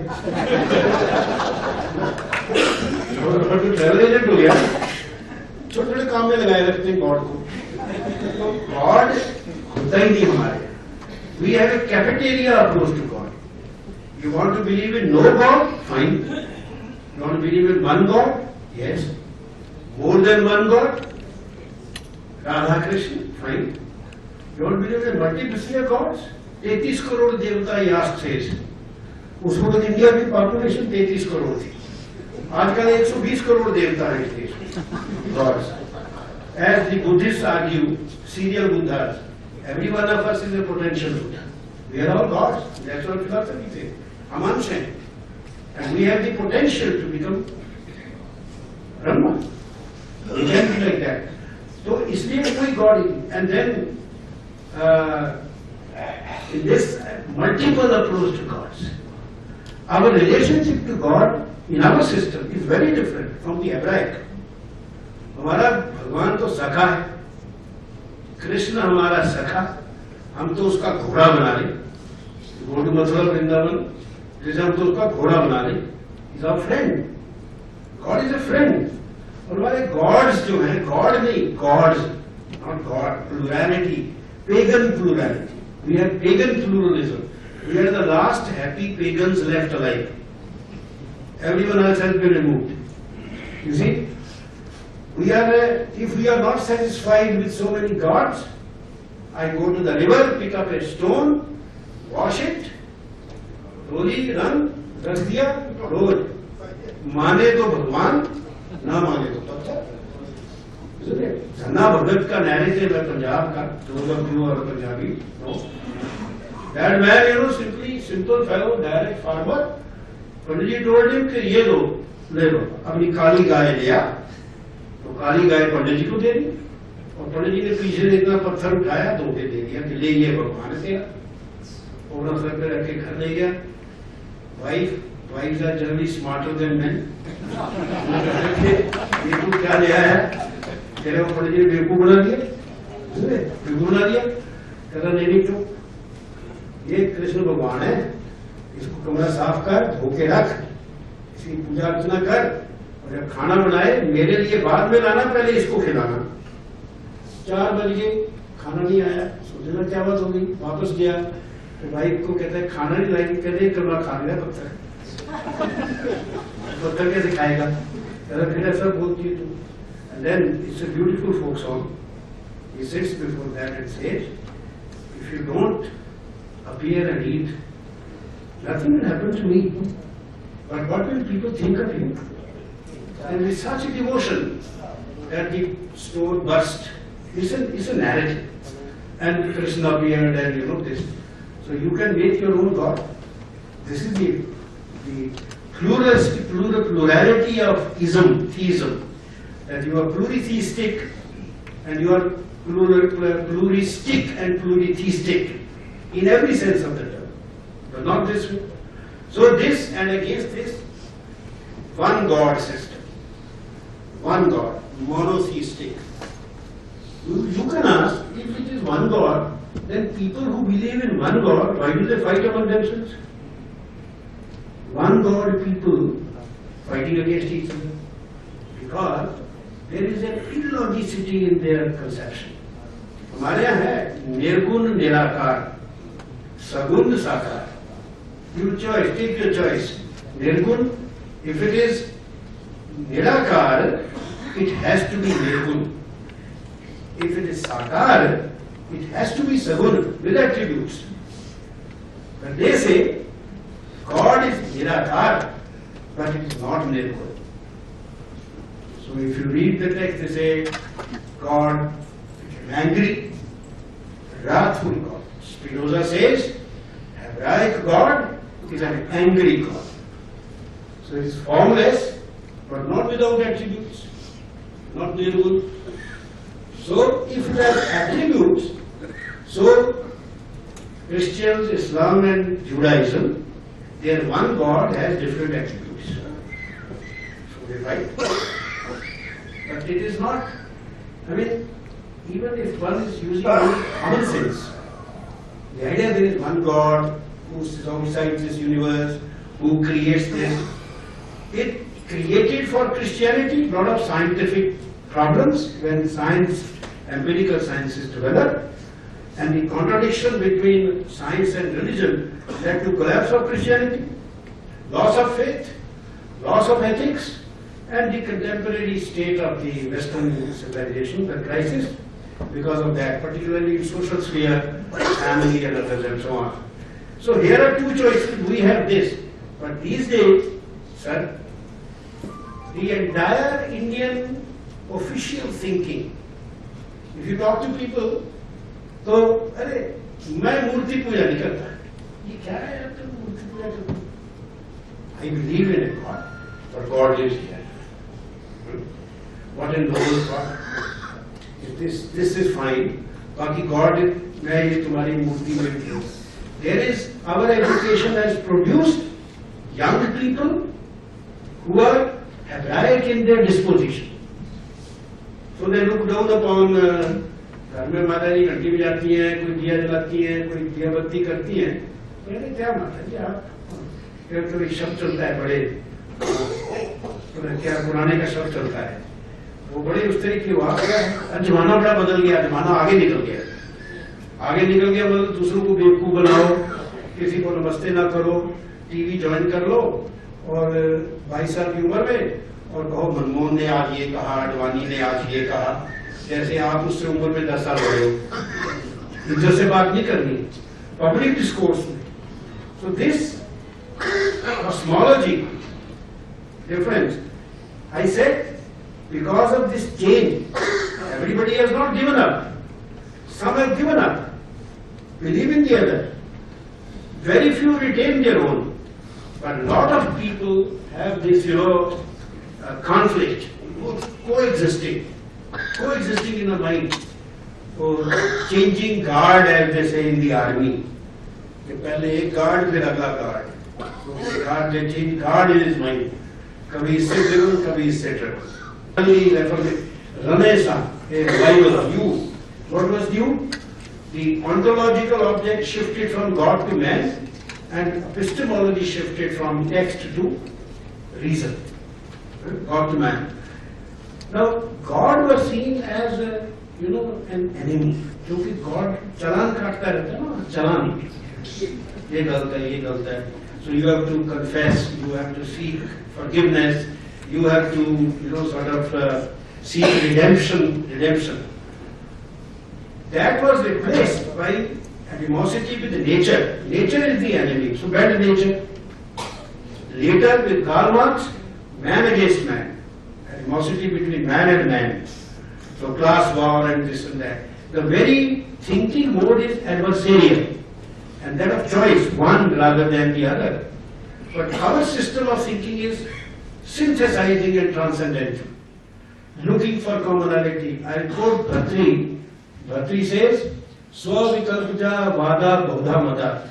तो ट्रैवल एजेंट हो गया. छोटे छोटे काम में लगाए रखते हैं गॉड को. तो गॉड होता ही नहीं हमारे. We have a cafeteria approach to God. You want to believe in no God? Fine. You want to believe in one God? Yes. More than one God? Radha Krishna? Fine. You want to believe in multiplicity of gods? 33 crore देवता Yaska says. उस वक्त India की population 33 crore थी. आजकल 120 करोड़ देवता हैं इस देश में. Gods. As the Buddhists argue, serial Buddhas, every one of us is a potential Buddha. We are all gods. That's what philosophy says. हम अंश हैं. And we have the potential to become Brahma. We can be like that. तो इसलिए कोई God he. And then in this multiple approach to gods, our relationship to God in our system is very different from the Hebraic. हमारा भगवान तो सखा है. कृष्ण हमारा सखा. हम तो उसका घोड़ा बना ले. गो टू मथुरा वृंदावन, जैसे हम तो उसका घोड़ा बना ले. Is our friend. God is a friend. और हमारे गॉड्स जो हैं, गॉड नहीं, gods, not God. Plurality, pagan plurality. We have pagan pluralism. We are the last happy pagans left alive. Everyone else has been removed. You see, we are if we are not satisfied with so many gods, I go to the river, pick up a stone, wash it, रोली रंग रख दिया रोज. माने तो भगवान, ना माने तो पत्थर. धन्ना भगत का नैरेटिव है पंजाब का. those of you are Punjabi know that man, you know, simply simple fellow, direct farmer. Pandit ji told him कि ये लो, ले लो. अपनी काली गाय लिया तो काली गाय पंडित जी को दे दी. और पंडित जी ने पीछे से इतना पत्थर उठाया, धोखे दे दिया कि ले ये भगवान से. और सर पे रख के घर ले गया. Wives are generally smarter than men. ये तू क्या ले आया है? तेरे को पंडित जी ने बेवकूफ बना दिया. बेवकूफ बना दिया. कहता नहीं क्यों, ये कृष्ण भगवान है, इसको कमरा साफ कर, धो के रख, इसकी पूजा अर्चना कर, और जब खाना बनाए मेरे लिए बाद में लाना, पहले इसको खिलाना. 4 बज गए, खाना नहीं आया. सोचना क्या बात होगी. वापस गया तो भाई को कहता है खाना नहीं लाएंगे. कहते कमरा खा लिया पत्थर. पत्थर कैसे खाएगा? कहता फिर ऐसा बोलती है तू. And then it's a beautiful folk song. He sits before that and says, if you don't appear and eat, nothing will happen to me, but what will people think of you? And with such a devotion that the stone burst. It's a narrative. And Krishna appeared, and you know this. So you can make your own God. This is the plurality of theism. That you are pluritheistic and you are pluristic and pluritheistic in every sense of the term. But not this way. So this and against this, one God system. One God, monotheistic. You can ask, if it is one God, then people who believe in one God, why do they fight among themselves? One God people fighting against each other. Because there is an illogicity in their conception. हमारे यहाँ है निर्गुण निराकार, सगुण साकार. Your choice, take your choice. Nirgun, if it is Nirakar, it has to be Nirgun. If it is Sakar, it has to be Sagun with attributes. But they say God is Nirakar, but it is not Nirgun. So if you read the text, they say God became angry, wrathful God. Spinoza says Hebraic God is an angry God. So it is formless, but not without attributes, not nirguna. So if it has attributes, so Christians, Islam and Judaism, their one God has different attributes. So they fight. But it is not, I mean, even if one is using common sense, the idea there is one God who decides this universe, who creates this. It created for Christianity a lot of scientific problems when science, empirical sciences developed, and the contradiction between science and religion led to collapse of Christianity, loss of faith, loss of ethics, and the contemporary state of the Western civilization, the crisis, because of that, particularly in social sphere, family and others and so on. So here are two choices. We have this, but these days, sir, the entire Indian official thinking, if you talk to people, तो अरे मैं मूर्ति पूजा नहीं करता, ये क्या है यार तुम मूर्ति पूजा करते? I believe in a God, but God lives here. What in the whole God? This is fine. बाकी God मैं ये तुम्हारी मूर्ति में थी. There is our education has produced young people who are Hebraic in their disposition. So they look down upon घर में माता जी घंटी बजाती हैं, कोई दिया जलाती हैं, कोई दिया बत्ती करती हैं, कहते क्या माता जी आप, तो एक शब्द चलता है बड़े, क्या पुराने का शब्द चलता है, वो बड़े उस तरह की हुआ, जमाना बड़ा बदल गया, जमाना आगे निकल गया मतलब दूसरों को बेवकूफ बनाओ, किसी को नमस्ते ना करो, टीवी ज्वाइन कर लो और 22 साल की उम्र में और कहो मनमोहन ने आज ये कहा, अडवाणी ने आज ये कहा, जैसे आप उससे उम्र में 10 साल बड़े हो, इज्जत से बात नहीं करनी पब्लिक डिस्कोर्स में. So this cosmology difference, I said, because of this change, everybody has not given up. Some have given up, believe in the other. Very few retain their own, but a lot of people have this, conflict, coexisting in the mind. So changing guard, as they say in the army. पहले एक guard फिर अगला guard. So guard, they change guard in his mind. कभी इससे driven, कभी इससे driven. Renaissance, a revival of you. What was due? The ontological object shifted from God to man, and epistemology shifted from text to reason. God to man. Now, God was seen as an enemy. क्योंकि God चालान काटता रहता है ना, चालान. ये गलत है. So you have to confess, you have to seek forgiveness, you have to seek redemption. That was replaced by animosity with nature. Nature is the enemy, so bad nature. Later with Karl Marx, man against man, animosity between man and man. So class war and this and that. The very thinking mode is adversarial, and that of choice, one rather than the other. But our system of thinking is synthesizing and transcendental, looking for commonality. I quote Bhartrhari. Bhartrhari says, Swavikalpita vada bodha mata.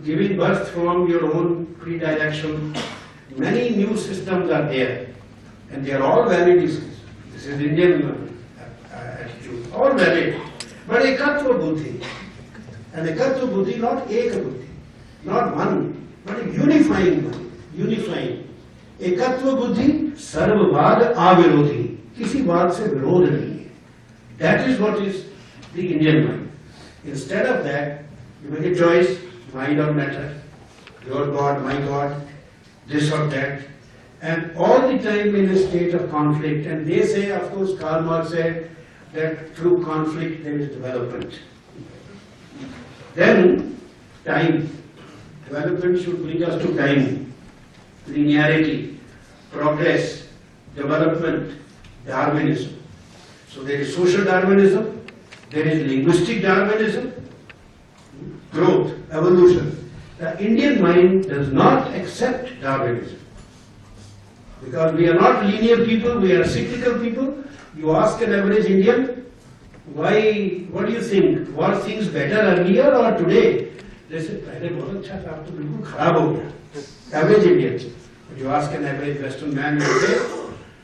Giving birth from your own predilection. Many new systems are there, and they are all valid. This is Indian attitude, all valid. But ekatva buddhi, and ekatva buddhi, not eka buddhi, not one, but a unifying one, unifying. एकत्व बुद्धि सर्ववाद अविरोधी, किसी वाद से विरोध नहीं है. That is what is the Indian mind. Instead of that, you make a choice, mind or matter, your God, my God, this or that, and all the time in a state of conflict. And they say, of course, Karl Marx said that through conflict there is development. Then time, development should bring us to time. Linearity, progress, development, Darwinism. So there is social Darwinism, there is linguistic Darwinism, growth, evolution. The Indian mind does not accept Darwinism. Because we are not linear people, we are cyclical people. You ask an average Indian, why, what do you think? Were things better earlier or today? They say, पहले बहुत अच्छा था, अब तो बिल्कुल खराब हो गया. Average Indian. But you ask an average Western man, you say,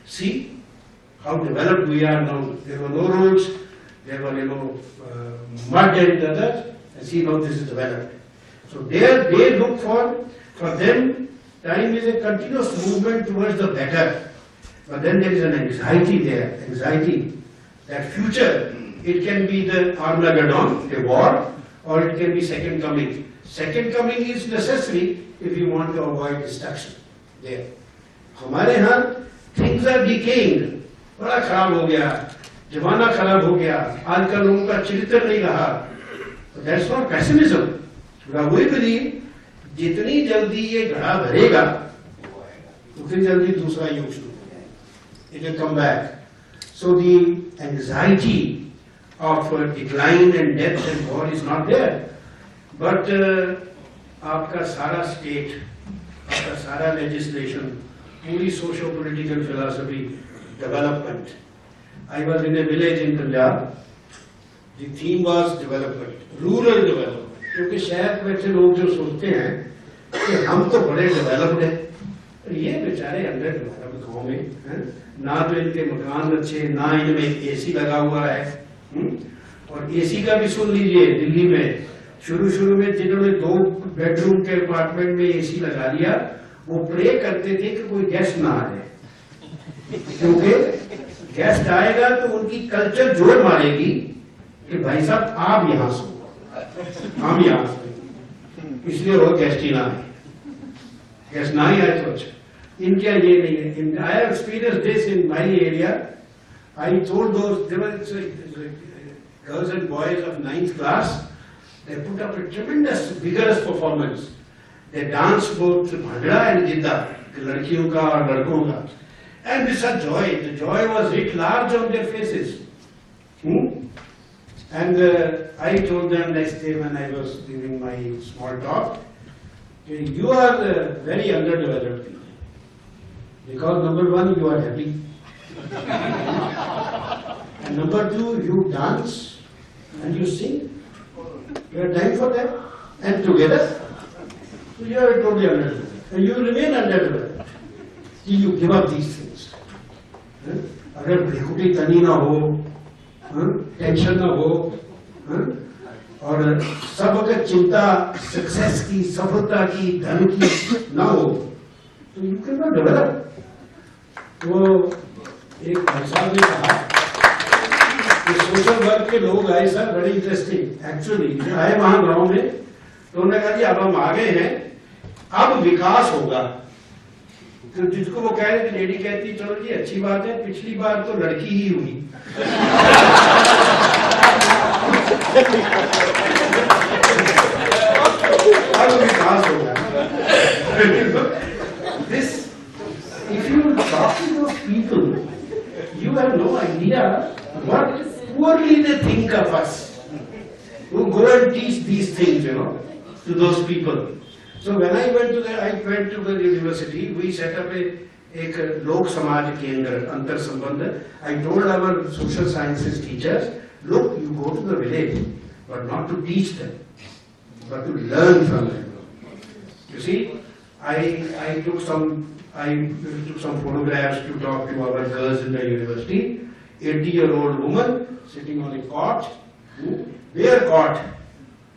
see how developed we are now. There were no roads, there were, mud and others, and see how this is developed. So there they look for them, time is a continuous movement towards the better. But then there is an anxiety there, that future, it can be the Armageddon, a war, or it can be second coming. Second coming is necessary if you want to avoid destruction. There. हमारे यहाँ things are decaying. बड़ा खराब हो गया, जमाना खराब हो गया, आजकल लोगों का चरित्र नहीं रहा. That's not pessimism. We believe जितनी जल्दी ये घड़ा भरेगा, उतनी जल्दी दूसरा युग शुरू हो जाएगा. It will come back. So the anxiety of decline and death and war is not there. But आपका सारा state, आपका सारा legislation, पूरी socio-political philosophy, development. I was in a village in Punjab. The theme was development, rural development. क्योंकि शहर में से लोग जो सोचते हैं कि हम तो बड़े डेवलप्ड हैं, ये बेचारे अंडर डेवलप्ड गाँव में हैं, ना तो इनके मकान अच्छे, ना इनमें एसी लगा हुआ है. और एसी का भी सुन लीजिए, दिल्ली में शुरू में जिन्होंने 2 बेडरूम के अपार्टमेंट में एसी लगा लिया, वो प्रे करते थे कि कोई गेस्ट ना आ जाए, क्योंकि गेस्ट आएगा तो उनकी कल्चर जोर मारेगी कि भाई साहब आप यहाँ सो, हम यहाँ से, इसलिए वो गेस्ट ही ना आए. गेस्ट ना ही आए तो अच्छा. इनका ये नहीं है. I have experienced this in my area. I told those, there were girls and boys of 9th class, they put up a tremendous, vigorous performance. They danced both bhangra and gidda, लड़कियों का और लड़कों का. And with such joy, the joy was writ large on their faces. And I told them next day when I was giving my small talk, you are very underdeveloped people. Because number 1, you are happy. And number 2, you dance and you sing. You have time for that. And together, so you are totally underdeveloped. And you remain underdeveloped till you give up these things. अगर बेखुदी तनी ना हो, tension ना हो, और सब अगर चिंता सक्सेस की, सफलता की, धन की ना हो, तो यू कैन नॉट डेवलप. तो एक भाई साहब ने कहा कि सोशल वर्क के लोग आए सर, बड़ी इंटरेस्टिंग. एक्चुअली आए वहां गांव में, तो उन्होंने कहा कि अब हम आ गए हैं, अब विकास होगा. तो जिसको वो कह रहे थे, लेडी कहती चलो जी अच्छी बात है, पिछली बार तो लड़की ही हुई. अब विकास होगा. This, if you talk to those people, you have no idea what poorly they think of us. You go and teach these things, to those people. So when I went to the university, we set up एक लोक समाज केंद्र अंतर संबंध. I told our social sciences teachers, look, you go to the village, but not to teach them, but to learn from them. You see, I took some photographs to talk to our girls in the university. 80-year-old woman sitting on a cot, bare cot,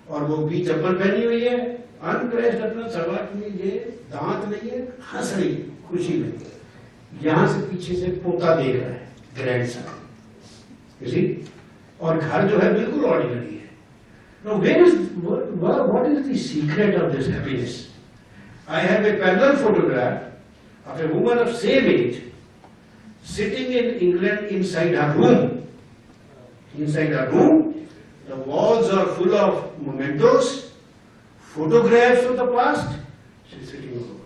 और वो भी चप्पल पहनी हुई है, undressed, अपना सलवार में ये दांत नहीं है, हंस रही है खुशी में. यहां से पीछे से पोता देख रहा है, ग्रैंडसन. और घर जो है बिल्कुल ऑर्डिनरी है. Now, what is the secret of this happiness? I have a parallel photograph of a woman of same age sitting in England inside her room. Inside her room, the walls are full of mementos, photographs of the past. She's sitting alone.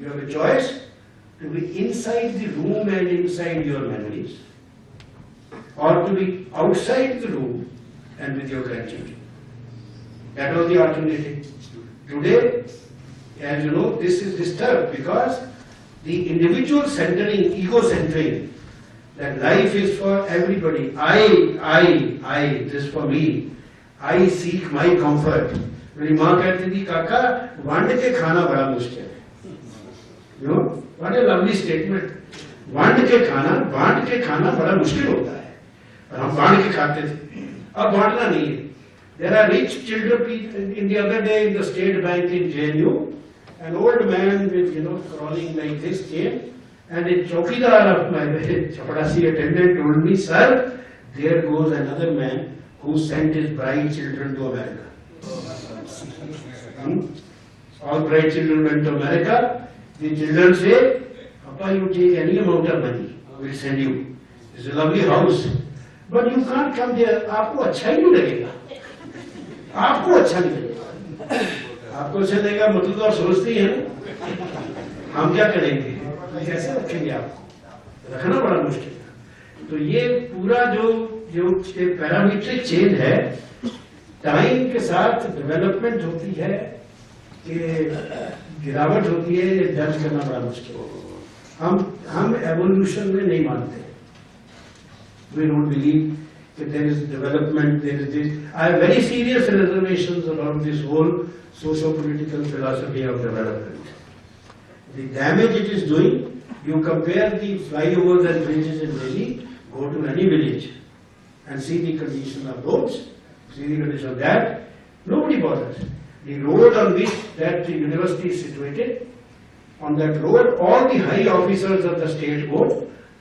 You have a choice to be inside the room and inside your memories, or to be outside the room and with your grandchildren. That was the alternative. Today, as you know, this is disturbed because the individual centering, ego centering, that life is for everybody. This for me. I seek my comfort. मेरी माँ कहती थी काका वांड के खाना बड़ा मुश्किल है. You know, what a lovely statement. वांड के खाना बड़ा मुश्किल होता है. और हम बांट के खाते थे. अब बांटना नहीं है. There are rich children. In the other day in the State Bank in JNU, an old man with crawling like this came, and a chowkidar of my chapadasi attendant told me, "Sir, there goes another man who sent his bright children to America." All bright children went to America. The children say, "Papa, you take any amount of money, we'll send you. It's a lovely house, but you can't come there." आपको अच्छा ही नहीं लगेगा. आपको अच्छा नहीं लगेगा. आपको अच्छा लगेगा मतलब तो आप सोचते ही हैं हम क्या करेंगे, कैसे रखेंगे आपको, रखना बड़ा मुश्किल है. तो ये पूरा जो पैरामीट्रिक चेंज है, टाइम के साथ डेवलपमेंट होती है कि गिरावट होती है, ये जज करना बड़ा मुश्किल है. हम एवोल्यूशन में नहीं मानते. We don't believe that there is development, there is this. I have very serious reservations about this whole socio-political philosophy of development. The damage it is doing, you compare the flyovers and bridges in Delhi, go to any village and see the condition of roads, see the condition of that, nobody bothers. The road on which that the university is situated, on that road, all the high officers of the state board,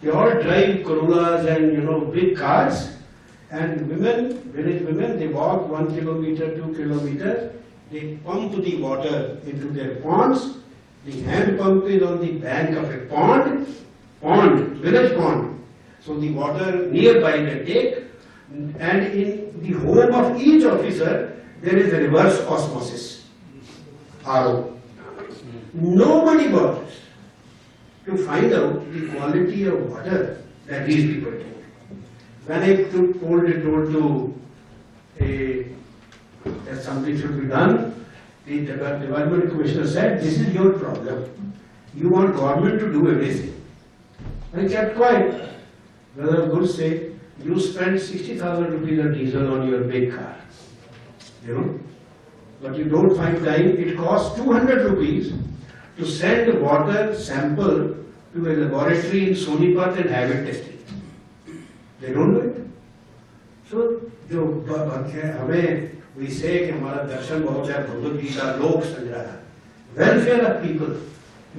they all drive Corollas and big cars, and women, village women, they walk 1 kilometer, 2 kilometers, they pump the water into their ponds. The hand pump is on the bank of a pond, village pond. So the water nearby they take, and in the home of each officer, there is a reverse osmosis, RO. Nobody bothers to find out the quality of water that these people take. When I told that something should be done, the development commissioner said, "This is your problem. You want government to do everything." I kept quiet. Brother Gul said, "You spend 60,000 rupees of diesel on your big car, but you don't find time. It costs 200 rupees to send a water sample to a laboratory in Sonipat and have it tested. They don't do it." So, we say that our darshan bahut hai, Bhagavad Gita, Lok Sangraha. Welfare of people.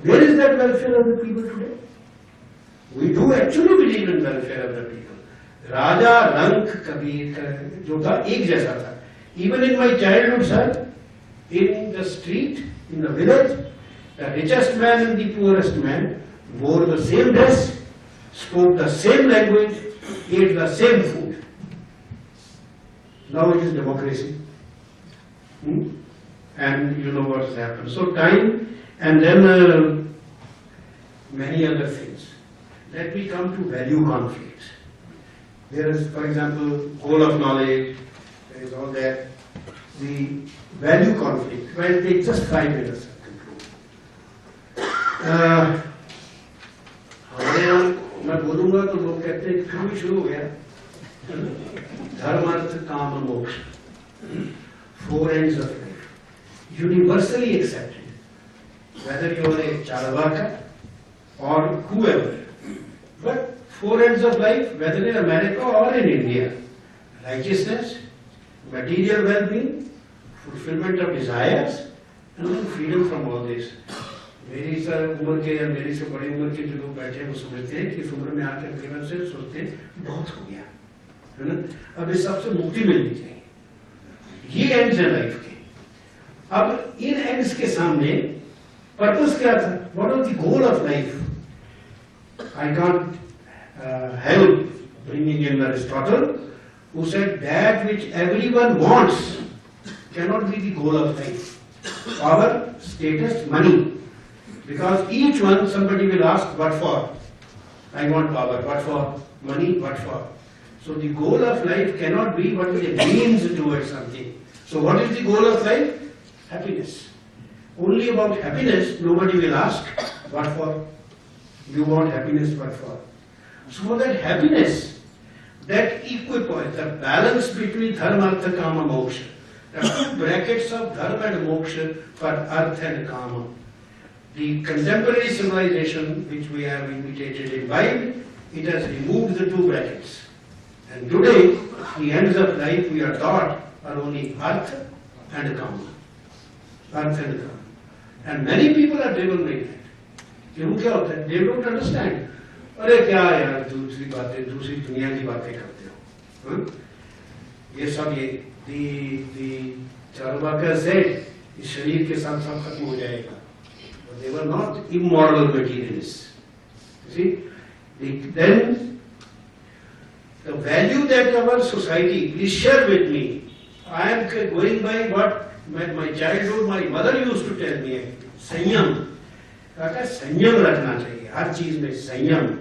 Where is that welfare of the people today? We do actually believe in welfare of the people. Raja Rank Kabir jo tha, ek jaisa tha. Even in my childhood, sir, in the street, in the village, the richest man and the poorest man wore the same dress, spoke the same language, ate the same food. Now it is democracy. And you know what has happened. So time, and then many other things. Let me come to value conflicts. There is, for example, goal of knowledge, there is all that. The value conflict. Well, take just 5 minutes to conclude. हमारे यहाँ मैं बोलूँगा तो लोग कहते हैं फिर भी शुरू हो गया. धर्म अर्थ काम मोक्ष, 4 ends of life, universally accepted, whether you are a Charvaka or whoever. But 4 ends of life, whether in America or in India: righteousness, material well-being, fulfillment of desires, and freedom from all this. मेरी sir उम्र के या मेरी से बड़ी उम्र के जो लोग बैठे हैं वो समझते हैं कि इस उम्र में आकर केवल से सोचते हैं बहुत हो गया, है ना, अब इस सबसे मुक्ति मिलनी चाहिए. ये एंड्स है लाइफ के. अब इन एंड्स के सामने पर्पस क्या था? What was the goal of life? I can't help bringing in Aristotle, who said that which everyone wants cannot be the goal of life. Power, status, money. Because each one, somebody will ask, what for? I want power. What for? Money. What for? So the goal of life cannot be what is a means towards something. So what is the goal of life? Happiness. Only about happiness, nobody will ask, what for? You want happiness but for. So for that happiness, that equipoise, the balance between dharma, artha, kama, moksha, the two brackets of dharma and moksha for artha and kama. The contemporary civilization which we have imitated in Bible, it has removed the two brackets. And today, the ends of life we are taught are only artha and kama. Artha and kama. And many people are driven by that. क्यों क्या होता है? They don't understand. अरे क्या यार दूसरी बातें, दूसरी दुनिया की बातें करते हो? ये सब the Charvaka said, इस शरीर के साथ सब खत्म हो जाएगा. But they were not immoral materialists. You see, then the value that our society, please share with me. I am going by what my childhood, my mother used to tell me. संयम. काका संयम रखना चाहिए हर चीज में संयम.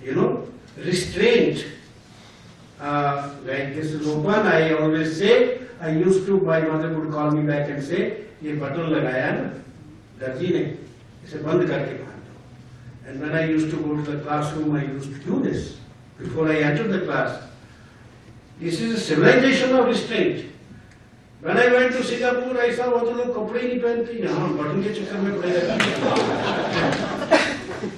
You know, restraint. Like this is open, I always say, I used to, my mother would call me back and say, ये button लगाया ना दर्जी ने, इसे बंद करके बांध दो. And when I used to go to the classroom, I used to do this before I entered the class. This is a civilization of restraint. When I went to Singapore, I saw वो तो लोग कपड़े ही नहीं पहनते, यहाँ button के चक्कर में पड़े रहते हैं.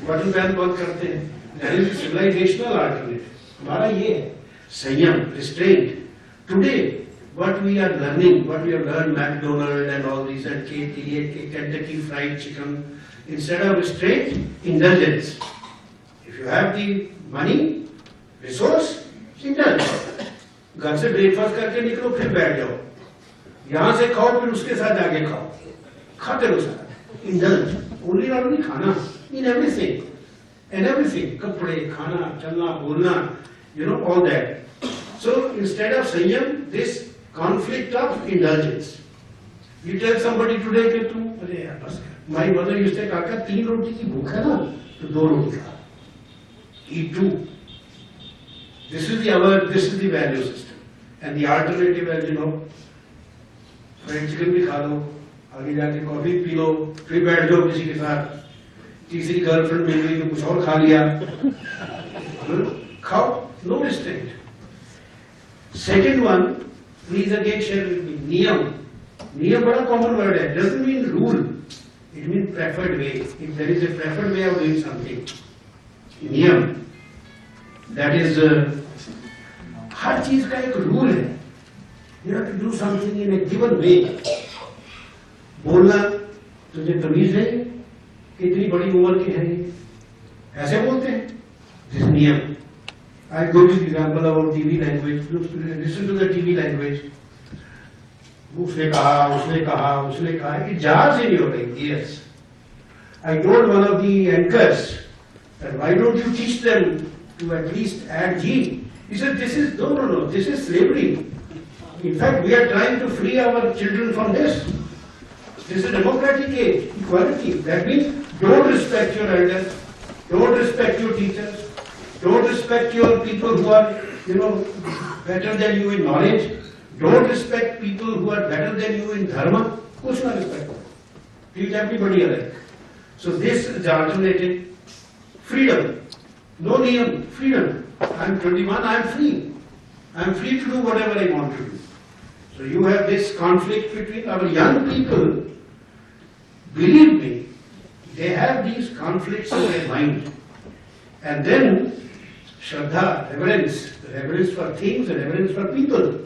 बटन पहन बंद करते हैं. That is the civilizational alternative. हमारा ये है संयम, restraint. Today, what we are learning, what we have learned, McDonald's and all these, and Kentucky Fried Chicken, instead of restraint, indulgence. If you have the money, resource, indulge. घर से breakfast करके निकलो फिर बैठ जाओ. यहाँ से खाओ फिर उसके साथ आगे खाओ. खाते रहो सारा. Indulge. Only not only खाना, in everything. And everything. कपड़े, खाना, चलना, बोलना, you know, all that. So instead of संयम, this conflict of indulgence. You tell somebody today कि तू अरे यार बस कर. My mother used to say काका 3 रोटी की भूख है ना तो 2 रोटी खा. Eat 2. This is the value system. And the alternative is, you know, fried chicken भी खा लो, आगे जाके कॉफी पी लो, फिर बैठ जाओ किसी के साथ. तीसरी गर्लफ्रेंड मिल गई तो कुछ और खा लिया. खाओ, no restraint. Second one, please again share with me. नियम. नियम बड़ा common word है. Doesn't mean rule. It means preferred way. If there is a preferred way of doing something. नियम. That is हर चीज का एक रूल है. You have to do something in a given way. बोलना तुझे तमीज है? कितनी बड़ी उम्र के हैं ये? ऐसे बोलते हैं. This नियम. I go to the example about TV language. Listen to the TV language. उसने कहा. It jars in your ears. I told one of the anchors that why don't you teach them to at least add G? He said, this is no. This is slavery. In fact, we are trying to free our children from this. This is a democratic age, equality. That means don't respect your elders, don't respect your teachers, don't respect your people who are, you know, better than you in knowledge. Don't respect people who are better than you in dharma. Kuch na respect. Treat everybody alike. So this is the alternative. Freedom. No niyam. Freedom. I am 21. I am free. I am free to do whatever I want to do. So you have this conflict between our young people. Believe me, they have these conflicts in their mind. And then Shraddha, reverence for things and reverence for people.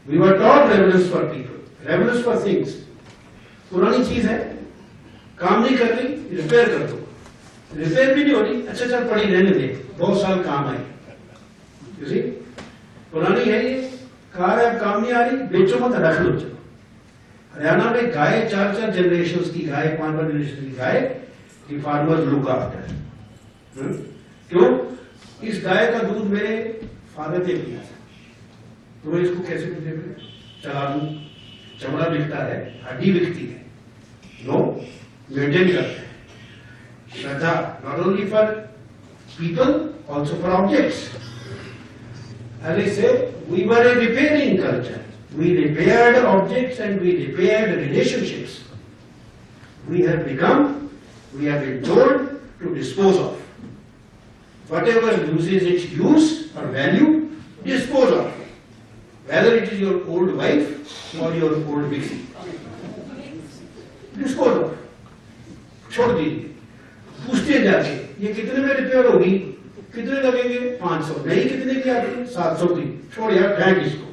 We were taught reverence for people, reverence for things. पुरानी चीज है, काम नहीं कर रही, repair कर दो. Repair भी नहीं हो रही, अच्छा चल पड़ी रहने दे, बहुत साल काम आई. You see? पुरानी है ये, कार है काम नहीं आ रही, बेचो मत रख लो. चलो हरियाणा में गाय 4 जनरेशन की गाय, 5 जनरेशन की गाय, the farmers look after. क्यों? इस गाय का दूध मेरे फादर ने पिया था, तो मैं इसको कैसे चला दूं? चमड़ा बिकता है, हड्डी बिकती है. नो, मेंटेन करते हैं. श्रद्धा not only for people, also for objects. As I say, we were a repairing culture. We repaired objects and we repaired relationships. We have been told to dispose of. Whatever loses its use or value, dispose of. Whether it is your old wife or your old Vixie. Dispose of. छोड़ दीजिए. पूछते जाके ये कितने में repair होगी, कितने लगेंगे, 500, नहीं कितने की आती, 700 की, छोड़ यार फेंक इसको,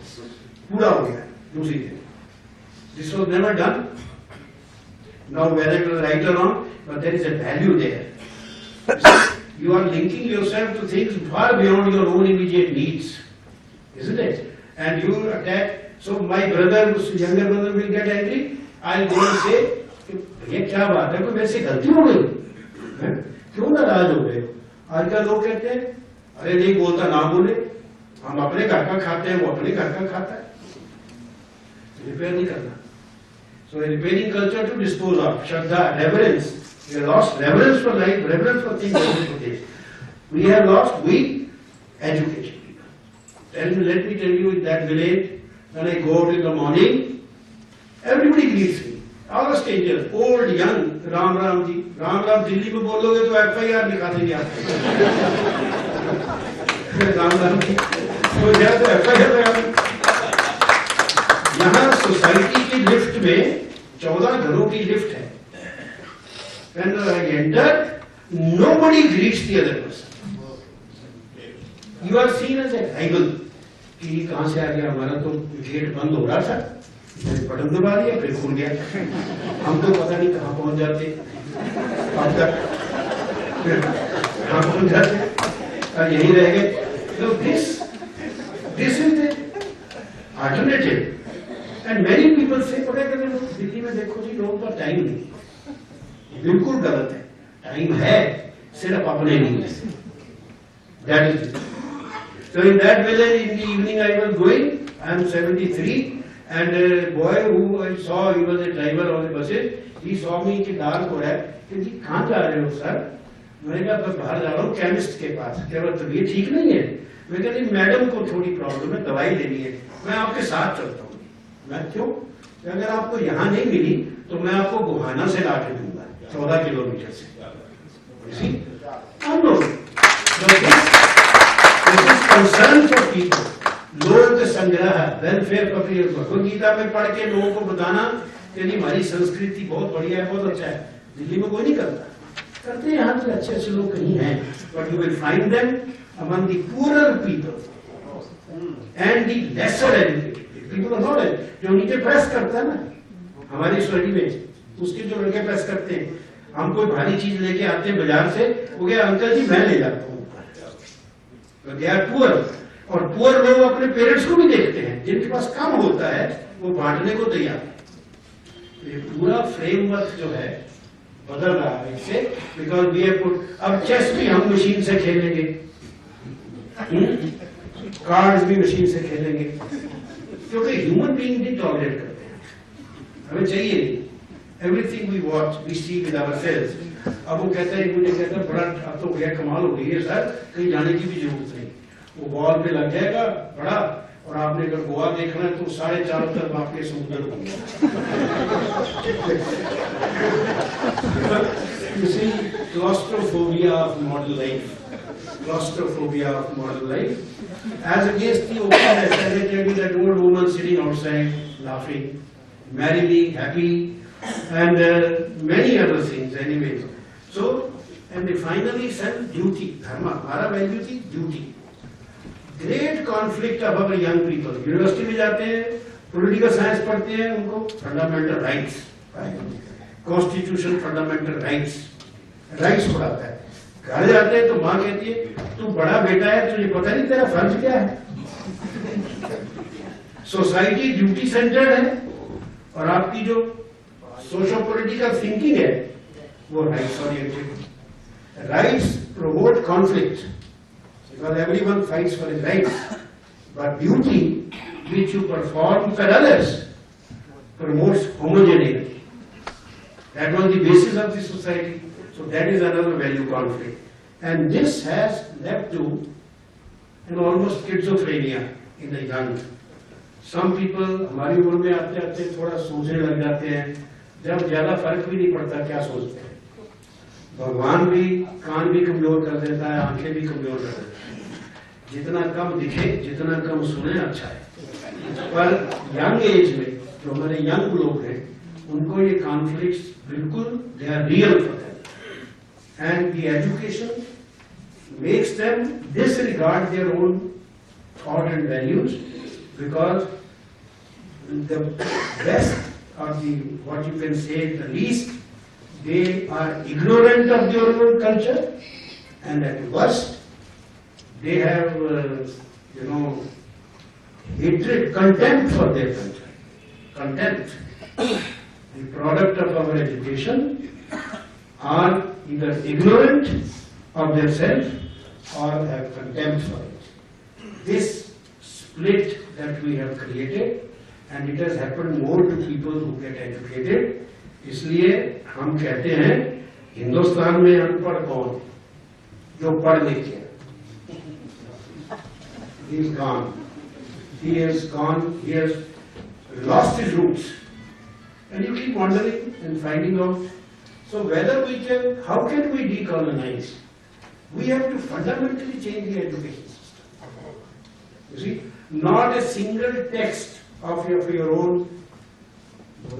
पूरा हो गया दूसरी दिन. This was never done. Now whether it was right or wrong, but there is a value there. You are linking yourself to things far beyond your own immediate needs, isn't it? And you attack. So my brother, younger brother will get angry. I'll go and say, ये क्या बात है, कोई मेरे से गलती हो गई, क्यों नाराज हो गए? आजकल लोग कहते हैं, अरे नहीं बोलता ना बोले, हम अपने घर का खाते हैं, वो अपने घर का खाता है, रिपेयर नहीं करना. So a repairing culture to dispose of, Shraddha, reverence. We have lost reverence for life, reverence for things that we take. We have lost, we education people. And let me tell you, in that village, when I go out in the morning, everybody greets me. All the strangers, old, young, Ram Ram ji. Ram Ram Delhi में बोलोगे तो FIR लिखा देंगे आपको. राम राम जी. तो यहाँ तो FIR लगा. यहाँ सोसाइटी की लिफ्ट में 14 घरों की लिफ्ट है. When I enter, nobody greets the other person. You are seen as a rival. कि कहाँ से आ गया, हमारा तो गेट बंद हो रहा था, बटन दबा दिया फिर खुल गया, हम तो पता नहीं कहाँ पहुंच जाते अब तक, कहाँ पहुंच जाते और यही रह गए. So this is the alternative. And many people say, पता करने लोग दिल्ली में देखो जी, लोगों का टाइम नहीं. बिल्कुल गलत है. टाइम है, सिर्फ अपने नहीं है. That is it. So in that village, in the evening I was going. I am 73, and a boy who I saw, he was a driver on the buses. He saw me कि dark हो रहा है, कि जी कहाँ जा रहे हो sir? मैंने कहा बस बाहर जा रहा हूँ केमिस्ट के पास. क्या बात, तबीयत ठीक नहीं है? मैं कहती मैडम को थोड़ी प्रॉब्लम है, दवाई लेनी है, मैं आपके साथ चलता हूँ. मैं क्यों? अगर आपको यहाँ नहीं मिली तो मैं आपको गोहाना से ला के दूंगा 14 किलोमीटर से. कंसर्न फॉर पीपल, लोक संग्रह, welfare of people. Bhagavad Gita में पढ़ के लोगों को बताना कि हमारी संस्कृति बहुत बढ़िया है, बहुत अच्छा है. दिल्ली में कोई नहीं करता. करते हैं यहाँ तो अच्छे अच्छे लोग कहीं हैं, but you will find them among the poorer people and the lesser educated people of knowledge. जो नीचे प्रेस करता है ना हमारी सोसाइटी में, उसके जो लड़के प्रेस करते हैं, हम कोई भारी चीज लेके आते हैं बाजार से, वो क्या अंकल जी मैं ले जाता हूँ. They are poor. और पुअर लोग अपने पेरेंट्स को भी देखते हैं, जिनके पास कम होता है वो बांटने को तैयार है. ये पूरा फ्रेमवर्क जो है बदल रहा है इससे, बिकॉज वी हैव पुट. अब चेस भी हम मशीन से खेलेंगे, कार्ड्स भी मशीन से खेलेंगे, क्योंकि ह्यूमन बीइंग भी टॉलरेट करते हैं, हमें चाहिए नहीं. Everything we watch we see with ourselves. अब वो कहता है, मुझे कहता है बड़ा अब तो गया, कमाल हो गई है सर, कहीं जाने की भी जरूरत नहीं, वो वॉल पे लग जाएगा बड़ा, और आपने अगर गोवा देखना है तो 4.5 तरफ आपके समुद्र होंगे. You see, claustrophobia of modern life, claustrophobia of modern life, as against the openness, as I tell you, that old woman sitting outside laughing, merrily, happy, and many other things. Anyway, so and finally, self duty, dharma. हमारा value थी duty. Great conflict of our young people. University में जाते हैं, political science पढ़ते हैं, उनको fundamental rights, constitution, fundamental rights पढ़ाता है. घर जाते हैं तो माँ कहती है तू बड़ा बेटा है, तुझे पता नहीं तेरा फर्ज क्या है. सोसाइटी ड्यूटी सेंटर्ड है, और आपकी जो सोशो पॉलिटिकल थिंकिंग है वो rights oriented. Rights promote conflict because everyone fights for his rights, but duty which you perform for others promotes homogeneity. That was the basis of the society. So that is another value conflict, and this has led to an almost schizophrenia in the young. Some people हमारी उम्र में आते आते थोड़ा सोचने लग जाते हैं, जब ज्यादा फर्क भी नहीं पड़ता क्या सोचते हैं. भगवान भी कान भी कमजोर कर देता है, आंखें भी कमजोर कर देता है। जितना कम दिखे, जितना कम सुने, अच्छा है। पर यंग एज में जो हमारे यंग लोग हैं, उनको ये कॉन्फ्लिक्ट्स बिल्कुल they are real for them, and the education makes them disregard their own thought and values, because the best or the, what you can say, the least, they are ignorant of their own culture, and at worst they have hatred, contempt for their culture. Contempt. The product of our education are either ignorant of themselves or have contempt for it. This split that we have created, and it has happened more to people who get educated. इसलिए हम कहते हैं हिंदुस्तान में अनपढ़ कौन, जो पढ़ लिख गया। He is gone. He has gone. He has lost his roots, and you keep wondering and finding out. So whether we can, how can we decolonize? We have to fundamentally change the education system. You see, not a single text of your own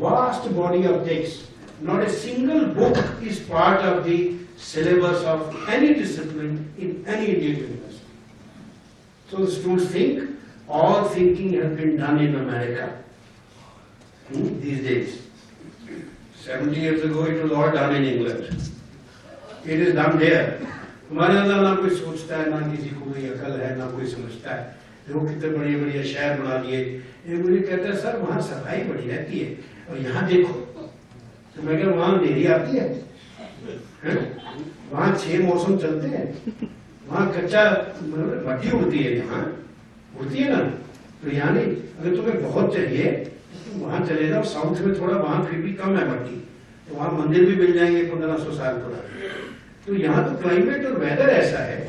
vast body of text, not a single book is part of the syllabus of any discipline in any Indian university. So the students think all thinking has been done in America these days. 70 years ago it was all done in England. It is done there. हमारे अंदर ना कोई सोचता है, ना किसी को कोई अकल है, ना कोई समझता है। देखो कितने बड़े बड़े शहर बना लिए। ये मुझे कहता है सर वहाँ सफाई बड़ी रहती है, और यहाँ देखो। तो मैं कह वहाँ अंधेरी आती है, वहाँ 6 मौसम चलते हैं, वहाँ कच्चा मट्टी उड़ती है, यहाँ उड़ती है ना, तो यहाँ नहीं। अगर तुम्हें बहुत चाहिए तो वहाँ चले जाओ, साउथ में थोड़ा वहाँ फिर भी कम है मट्टी, तो वहाँ मंदिर भी मिल जाएंगे 1500 साल पुराने। तो यहाँ तो क्लाइमेट और वेदर ऐसा है,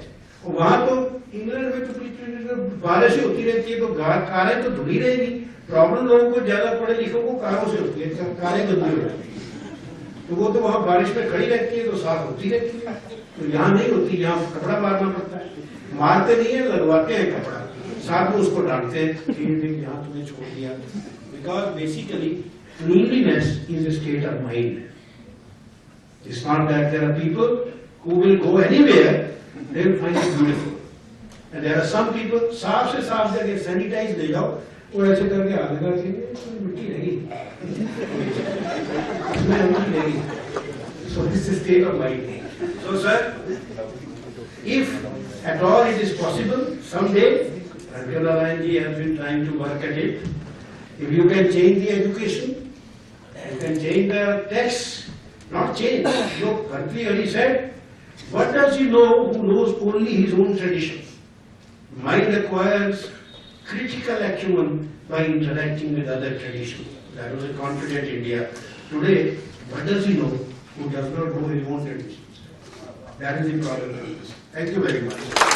और वहाँ तो इंग्लैंड में तो बारिश होती रहती है, तो कारें तो धुली रहेगी। प्रॉब्लम लोगों को ज्यादा पढ़े लिखों को कारों से होती है, कारें गंदी हो जाती है, तो वो तो वहाँ बारिश में खड़ी रहती है, तो साफ होती रहती है। तो यहाँ नहीं होती, यहाँ कपड़ा मारना पड़ता है। मारते नहीं है, लगवाते हैं कपड़ा, साथ में उसको डांटते हैं कि यहाँ तुमने छोड़ दिया। Because basically cleanliness is a state of mind. It's not that there are people who will go anywhere, they will find it beautiful. And there are some people, साफ से साफ जगह सैनिटाइज ले जाओ, वो ऐसे करके आगे करके मिट्टी रहेगी, इसमें मिट्टी रहेगी। So this is state of mind. So sir, if at all it is possible, someday, Rajan Narayan ji has been trying to work at it. If you can change the education, you can change the text, not change. You know, Bhartrihari said, what does he know who knows only his own tradition? Mind acquires critical acumen by interacting with other traditions. That was a confident India. Today, what does he know who does not know his own traditions? That is the problem. Thank you very much.